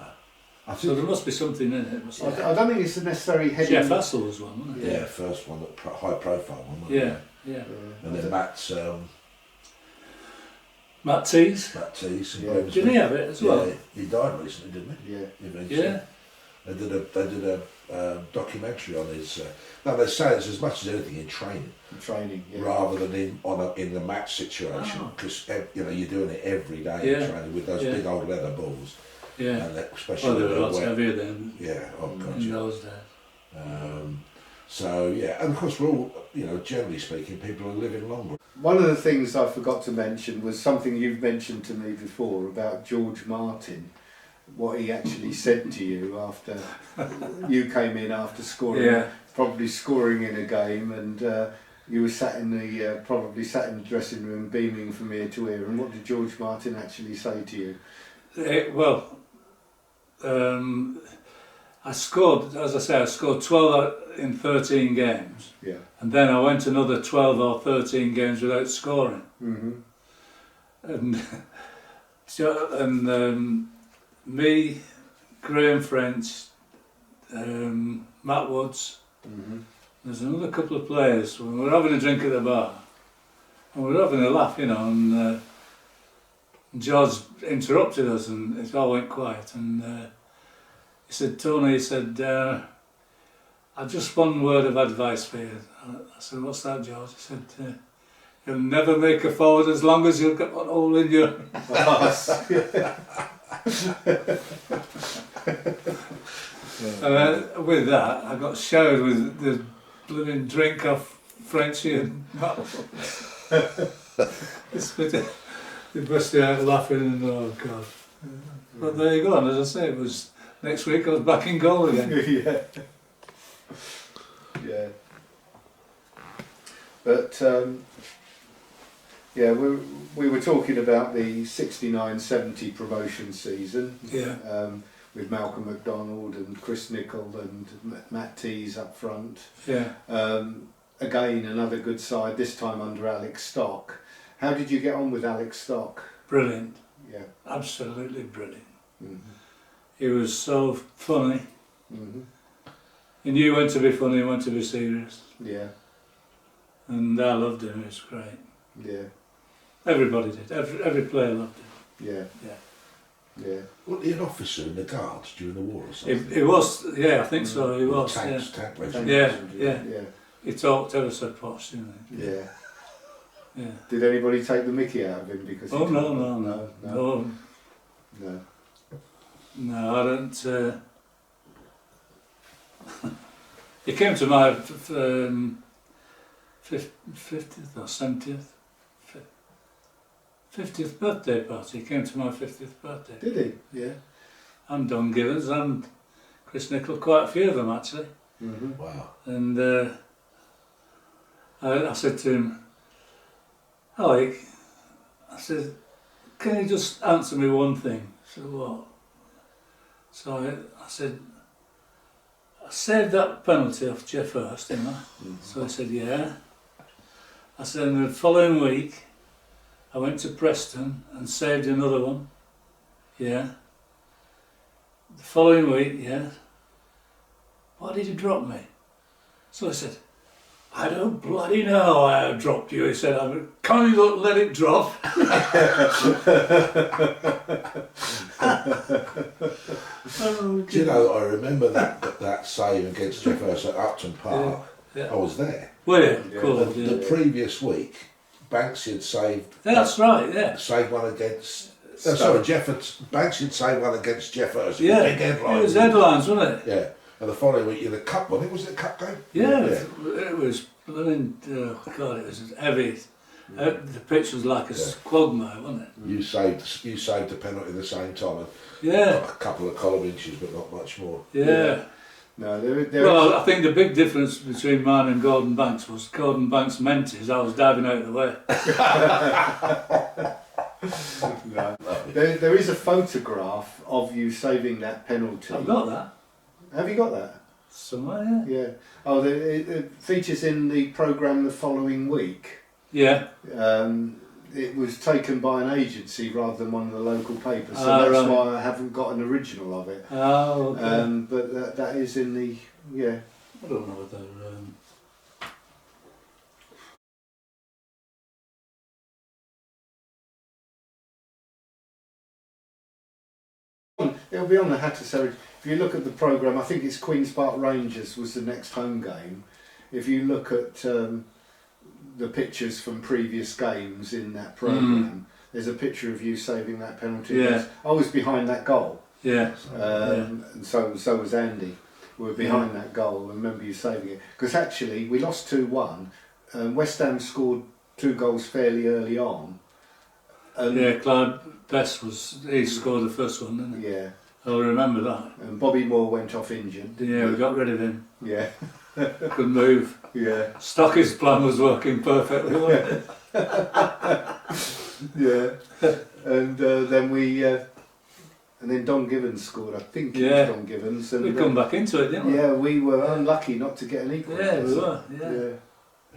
I So think, there must be something in it. Must there? I don't think it's necessarily heading. Jeff Hassel was one, wasn't it? yeah, first one, high profile one, wasn't Yeah, it? yeah. And then Matt's, Matt Tees. Matt Tees. Yeah. Did he have it as well? Yeah, he died recently, didn't he? Yeah. Eventually. Yeah. They did a documentary on his. No, they say it's as much as anything in training, Training. Yeah. rather than in the match situation, Oh. because you're doing it every day Yeah. in training with those Yeah. big old leather balls, Yeah. and especially Well, they when were they're lots wet. heavier then Yeah, oh god, in yeah. those days. So yeah, and of course we're all, generally speaking, people are living longer. One of the things I forgot to mention was something you've mentioned to me before about George Martin. What he actually said to you after you came in after scoring, Yeah. probably scoring in a game, and you were probably sat in the dressing room beaming from ear to ear. And what did George Martin actually say to you? I scored, as I say, I scored 12 in 13 games, Yeah. and then I went another 12 or 13 games without scoring. Mhm. And me, Graham French, Matt Woods, Mhm. there's another couple of players. We were having a drink at the bar, and we were having a laugh, and George interrupted us, and it all went quiet, and he said, Tony, I just one word of advice for you. I said, what's that, George? He said, you'll never make a forward as long as you've got one hole in you. And with that, I got showered with the blooming drink off Frenchie and they busted out laughing and oh God. But there you go, and as I say, it was next week I was back in goal again. Yeah. Yeah. But yeah, we were talking about the 69-70 promotion season. Yeah. With Malcolm MacDonald and Chris Nichol and Matt Tees up front. Yeah. Again, another good side, this time under Alex Stock. How did you get on with Alex Stock? Brilliant. Yeah. Absolutely brilliant. Mm-hmm. He was so funny. Mm-hmm. He knew when to be funny, when to be serious. Yeah. And I loved him, he was great. Yeah. Everybody did, every player loved him. Yeah. Yeah. Yeah. Wasn't he an officer in the guards during the war or something? He was, yeah, I think so, he was. Tank regiment. Yeah. Yeah. He talked ever so posh, didn't he? Yeah. Yeah. Did anybody take the mickey out of him because? Oh he no, talked- no, no, no. no, I don't. He came to my 50th or 70th, 50th birthday party. He came to my 50th birthday. Did he? Yeah. And Don Givens and Chris Nichol, quite a few of them actually. Mm-hmm. Wow. And I said to him, Alec, I said, can you just answer me one thing? He said, what? So I said, I saved that penalty off Jeff Hurst, didn't I? Mm-hmm. So he said, yeah. I said, and the following week, I went to Preston and saved another one. Yeah. The following week, yeah. Why did you drop me? So I said, I don't bloody know why I dropped you. He said, can't you not let it drop? Do you know, I remember that save against Jeff Hurst at Upton Park. Yeah. I was there. Were you? Yeah. Cool. The previous week, Banksy had saved... That's right, yeah. Saved one against... Stoke. sorry, Banksy had saved one against Jeff Hurst. Yeah, Big headline. it was headlines, wasn't it? Yeah. And the following week, in the cup one, was it a cup game? Yeah, it was, blooming, oh God, it was heavy. The pitch was like a quagmire, wasn't it? You saved the penalty at the same time. And Yeah, a couple of column inches, but not much more. yeah. No, there Well, I think the big difference between mine and Gordon Banks was Gordon Banks meant his, I was diving out of the way. no. There is a photograph of you saving that penalty. I've got that Have you got that? somewhere, yeah. Yeah. Oh, it features in the programme the following week. Yeah, It was taken by an agency rather than one of the local papers, so Ah, that's right. why I haven't got an original of it. oh, okay. But that is in the I don't know whether... It'll be on the Hatteras. If you look at the programme, I think it's Queen's Park Rangers was the next home game. If you look at the pictures from previous games in that programme, there's a picture of you saving that penalty. Yeah. I was behind that goal, Yeah, and so was Andy. We were behind that goal. I remember you saving it. Because actually, we lost 2-1. West Ham scored 2 goals fairly early on. And yeah, Clyde Best he scored the first one, didn't he? yeah. I'll remember that. And Bobby Moore went off injured. Yeah, we got rid of him. Yeah. Couldn't move. Yeah. Stocky's plan was working perfectly, wasn't it? Yeah. And and then Don Givens scored. I think it was Don Givens. And We come back into it, didn't we? yeah, we were unlucky not to get an equaliser. Yeah, we were. Yeah.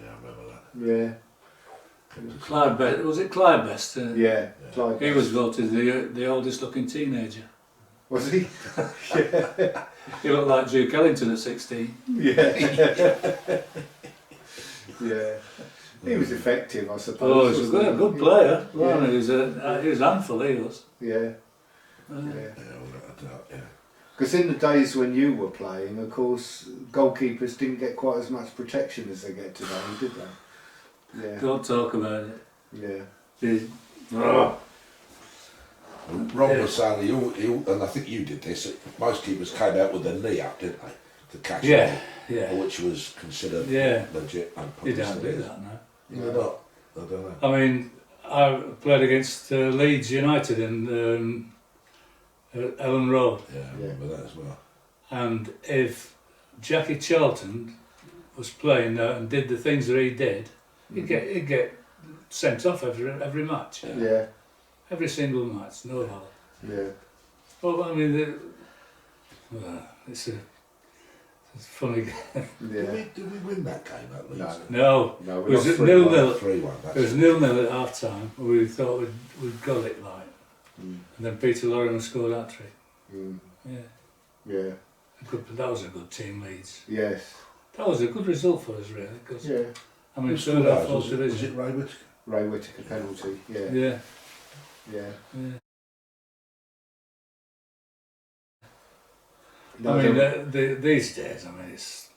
Yeah, I remember that. Yeah. Clyde Best, was it Clyde Best? Yeah. Clyde He was voted the oldest looking teenager. Was he? Yeah. He looked like Duke Ellington at 16. Yeah. Yeah. He was effective, I suppose. Oh, he was a wasn't good he? player. Yeah. Well, he was a handful, he was. Yeah. Uh, Yeah. Yeah, without a doubt, yeah. Because in the days when you were playing, of course, goalkeepers didn't get quite as much protection as they get today, did they? Yeah. Don't talk about it. Yeah. Oh. Rob was saying, and I think you did this, most keepers came out with their knee up, didn't they? to catch Yeah, it, yeah. which was considered legit and You don't probably do still is. that now. You're not. I don't know. I mean, I played against Leeds United in Ellen Road, Yeah, I remember that as well. and if Jackie Charlton was playing and did the things that he did, he'd get sent off every match. Yeah. Every single match, no bother. Yeah. Well, I mean, it's funny. Yeah. Did we win that game at Leeds? No, No, it we was lost 0-0. 3-1. It was 0-0 at half time. We thought we'd got it like, Mm. and then Peter Lorimer scored that trick. Mm. Yeah, Yeah. that was a good team, Leeds. Yes. That was a good result for us, really. Cause, Yeah. I mean, Who third scored or ours? fourth Was it division. Ray Whittaker? Ray Whittaker penalty. Yeah. Yeah, Yeah. yeah. No, I mean, these days, I mean, it's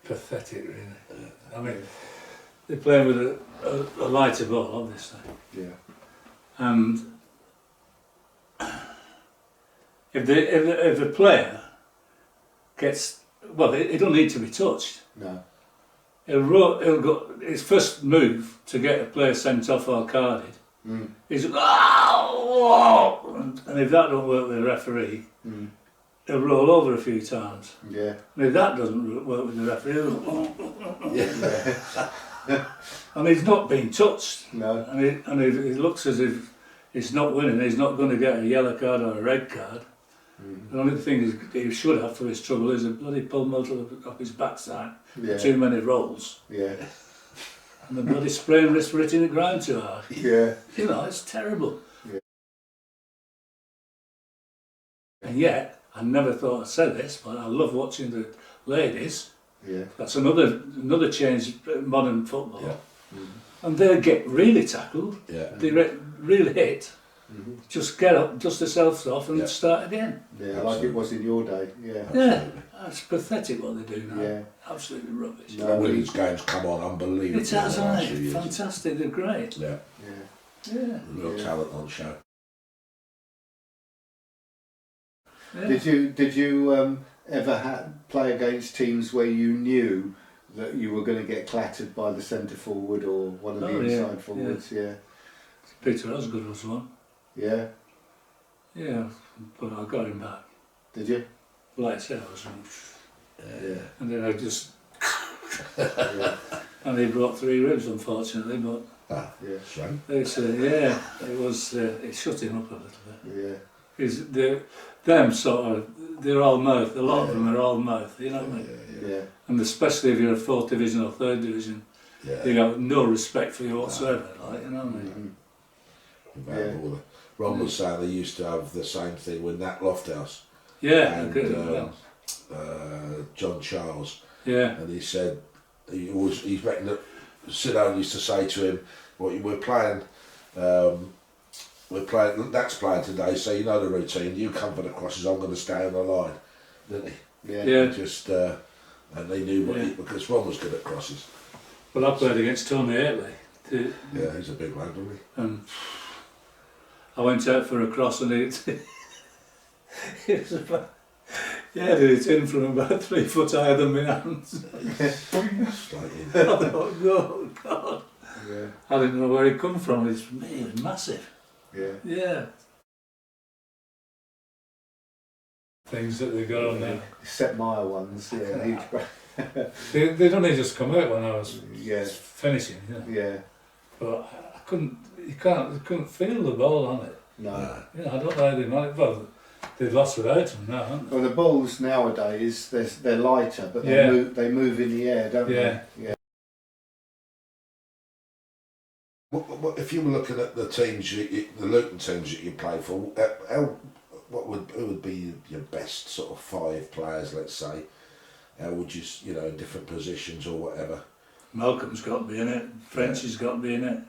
pathetic, really. I mean, they're playing with a lighter ball, obviously. Yeah. And if a player gets, well, he don't need to be touched. No. He'll go, his first move to get a player sent off or carded Mm. is, "Oh!" and if that don't work with the referee, Mm. he'll roll over a few times. Yeah. And if that doesn't work with the referee, Yeah. and he's not being touched. No. And it looks as if he's not winning, he's not going to get a yellow card or a red card. Mm. The only thing he should have for his trouble is a bloody pull motor up his backside, Yeah. too many rolls, Yeah. and the bloody spraying wrist for hitting the ground too hard. Yeah. You know, it's terrible. Yeah. And yet, I never thought I'd say this, but I love watching the ladies. Yeah. That's another change in modern football. Yeah. Mm. And they get really tackled, Yeah. they really hit, Mm-hmm. just get up, dust themselves off and Yeah. start again. Yeah. Like it was in your day. Yeah. Yeah, Absolutely. it's pathetic what they do now. Yeah. Absolutely rubbish. No. Women's games come on unbelievable. It has, in the last hasn't few it? years. Fantastic, they're great. Yeah, Yeah. Yeah. real Yeah. talent on show. Yeah. Did you ever play against teams where you knew that you were going to get clattered by the centre forward or one of the Oh, yeah, inside forwards? Yeah. Peter Osgood was one. Yeah. Yeah, but I got him back. Did you? Like I said, I was, Yeah. and then I just, Yeah. and he broke 3 ribs, unfortunately. But Ah, Yeah. shame. it's yeah, it was it shut him up a little bit. Yeah. Because they're all mouth. A lot of them are all mouth. You know what I mean? Yeah. And especially if you're a 4th division or 3rd division, Yeah. they have no respect for you whatsoever. Like, you know what I mean? Mhm. About Yeah. all the- Ron was saying they used to have the same thing with Nat Lofthouse Yeah, and good. Well, John Charles, yeah, and he said he reckoned that Sido used to say to him, "Well, we're playing, Nat's playing today, so you know the routine. You come for the crosses, I'm going to stay on the line," didn't he? Yeah. yeah. Just and they knew what Yeah. because Ron was good at crosses. Well, I played against Tony Aitley, Yeah, he's a big lad, isn't and I went out for a cross, and it was about, yeah, it's in from about 3 foot higher than my hands. he? Straight in. I thought, oh God, Yeah. I didn't know where he come from. It was massive. Yeah. Yeah. Things that they got on there. Set Meyer ones. Yeah. They'd only just come out when I was Yeah. finishing, you know. Yeah. But I couldn't feel the ball on it. No. You know, I don't know how they managed. Well, they've lost without them now, haven't they? Well, the balls nowadays they're lighter, but Yeah. they move in the air, don't Yeah. they? Yeah. If you were looking at the teams, the Luton teams that you played for, who would be your best sort of 5 players? Let's say, how would you, in different positions or whatever? Malcolm's got to be in it. French has got to be in it.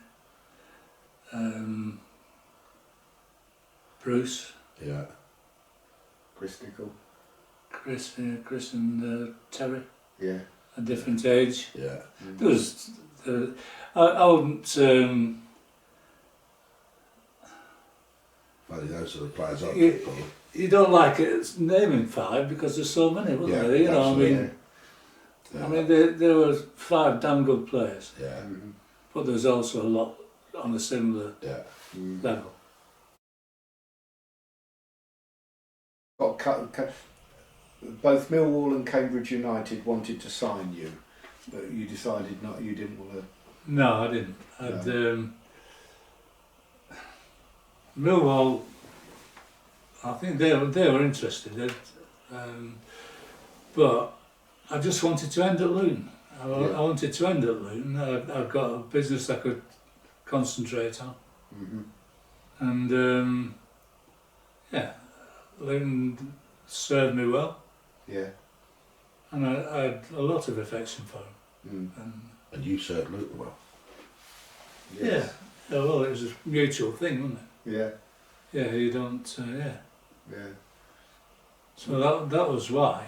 Bruce, Yeah, Chris Nicol. Chris and Terry, Yeah. a different age. yeah, There was, I wouldn't. Van Funny, those are the players I You, picked on. you don't like it naming 5 because there's so many, wasn't there? You know, I mean, Yeah. I mean, there were 5 damn good players, Yeah. but there's also a lot on a similar Yeah. level. Both Millwall and Cambridge United wanted to sign you, but you decided not. You didn't want to. No, I didn't. No. Millwall, I think they were interested, but I just wanted to end at Luton. I wanted to end at Luton. I've got a business I could concentrate on, and yeah, Luton served me well, and I had a lot of affection for him. And you served Luton well. Yes. Yeah, well, it was a mutual thing, wasn't it? Yeah. Yeah, you don't, Yeah. So that was why.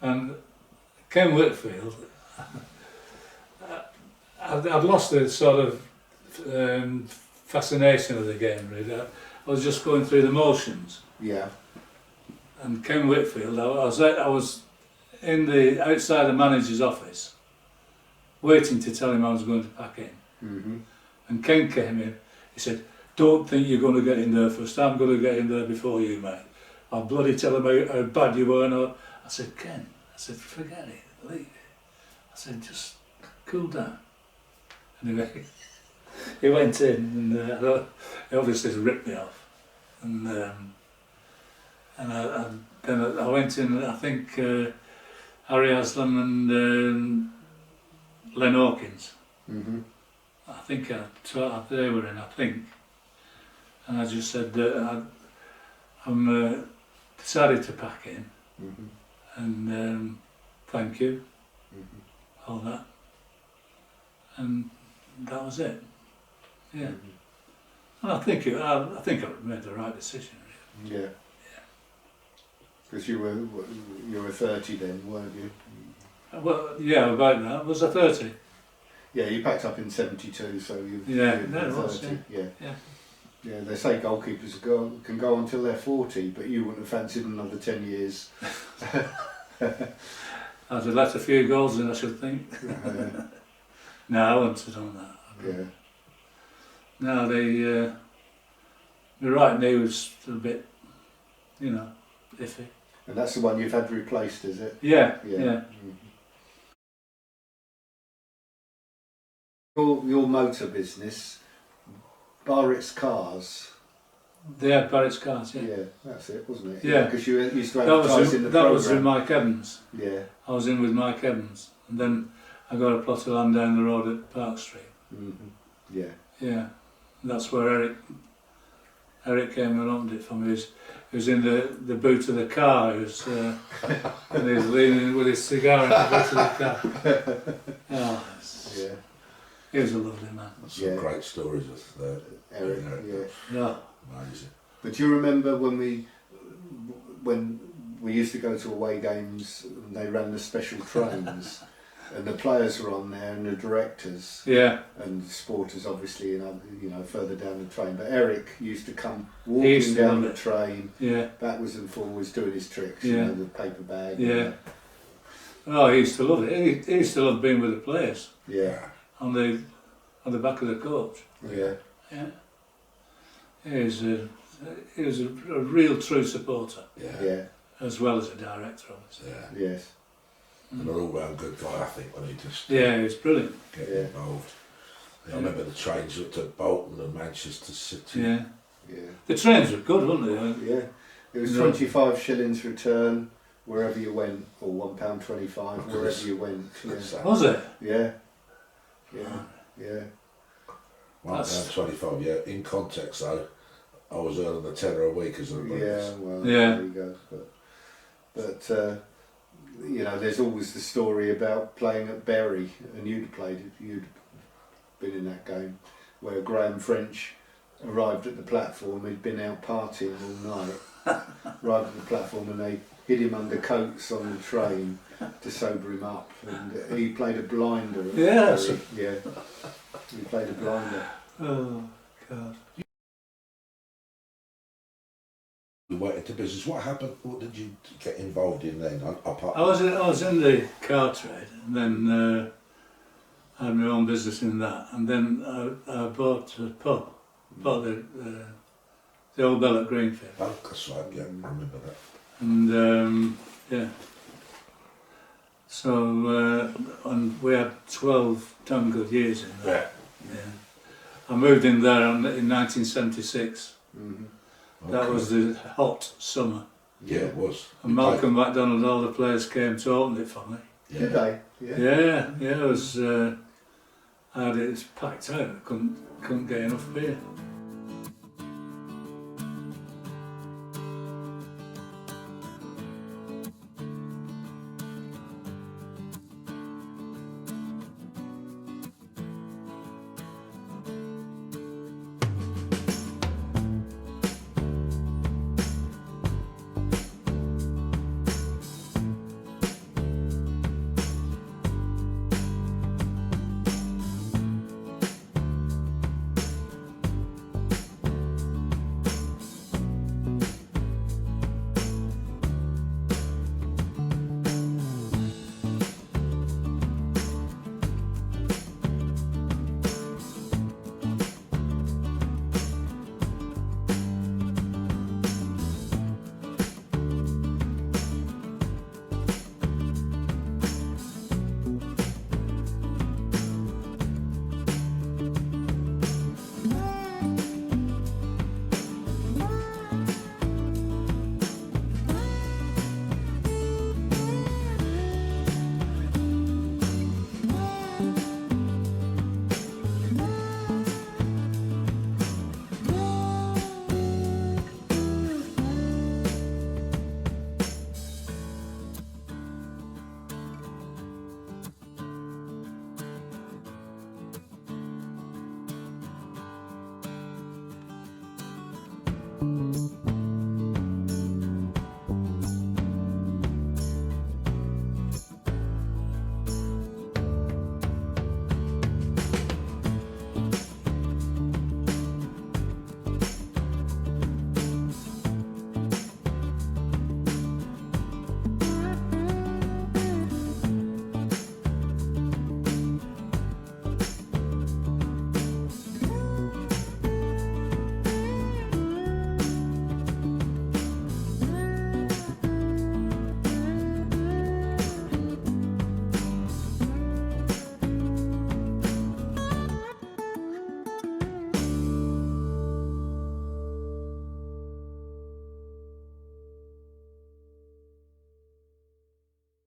And Ken Whitfield, I'd lost the sort of fascination of the game, really. I was just going through the motions. Yeah. And Ken Whitfield, I was in the outside the manager's office, waiting to tell him I was going to pack in. And Ken came in. He said, "Don't think you're going to get in there first. I'm going to get in there before you, mate. I'll bloody tell him how bad you were." And I said, "Ken," I said, "forget it, leave it." I said, "Just cool down." Anyway, he went in, and he obviously ripped me off. And then I went in. I think Harry Aslam and Len Hawkins. I think they were in. I think, and I just said that I'm decided to pack in, and thank you, all that, and that was it. Yeah, and I think I made the right decision. Really. Yeah. Because you were 30 then, weren't you? Well, yeah, about that. Was I 30? Yeah, you packed up in 72, so you Yeah, were no, it 30. was, Yeah. Yeah. Yeah, they say goalkeepers can go until they're 40, but you wouldn't have fancied another 10 years. I'd have let a few goals in, I should think. No, I wouldn't have done that. Yeah. No, the right knee was a bit, iffy. And that's the one you've had replaced, is it? Yeah. Your motor business, Barrett's Cars. They had Barrett's cars, yeah. Yeah, that's it, wasn't it? Yeah. Because you used to That advertise in the programme. was with Mike Evans. Yeah. I was in with Mike Evans, and then I got a plot of land down the road at Park Street. Yeah. Yeah, and that's where Eric came and opened it for me. He was in the boot of the car. He was, and he was leaning with his cigar in the boot of the car. Oh, Yeah. he was a lovely man. Some great stories of that. Eric, Yeah. Amazing. But do you remember when we used to go to away games and they ran the special trains and the players were on there and the directors and the supporters obviously further down the train, but Eric used to come walking down the train backwards and forwards doing his tricks, the paper bag. Oh, he used to love it. He used to love being with the players. Yeah. On the back of the coach. Yeah. Yeah. He was a real true supporter. Yeah. As well as a director, obviously. Yeah. Yes. And an all-round good guy, I think, when he just he was brilliant. get involved. I remember the trains up to Bolton and Manchester City. Yeah. Yeah. The trains were good, weren't they? Yeah. It was 25 shillings return wherever you went, or £1.25 wherever you went. Yeah. Was it? Yeah. Yeah. Yeah. £1.25, yeah. In context though, I was earning a tenner a week as a Yeah, well, Yeah. there you go. But there's always the story about playing at Bury, and you'd been in that game, where Graham French arrived at the platform. He'd been out partying all night, arrived at the platform, and they hid him under coats on the train to sober him up, and he played a blinder. At Bury. Yeah, he played a blinder. Oh God. You went into business. What happened? What did you get involved in then? Apart I was in the car trade, and then I had my own business in that, and then I bought a pub, bought the old Bell at Greenfield. Oh, that's right. Yeah, I remember that. And yeah, so and we had 12 damn good years in there. Yeah. I moved in there in 1976. Mm-hmm. That was the hot summer. Yeah, it was. And Malcolm MacDonald, all the players came to open it for me. Yeah. Did they? Yeah. Yeah, it was. It was packed out. I couldn't get enough beer.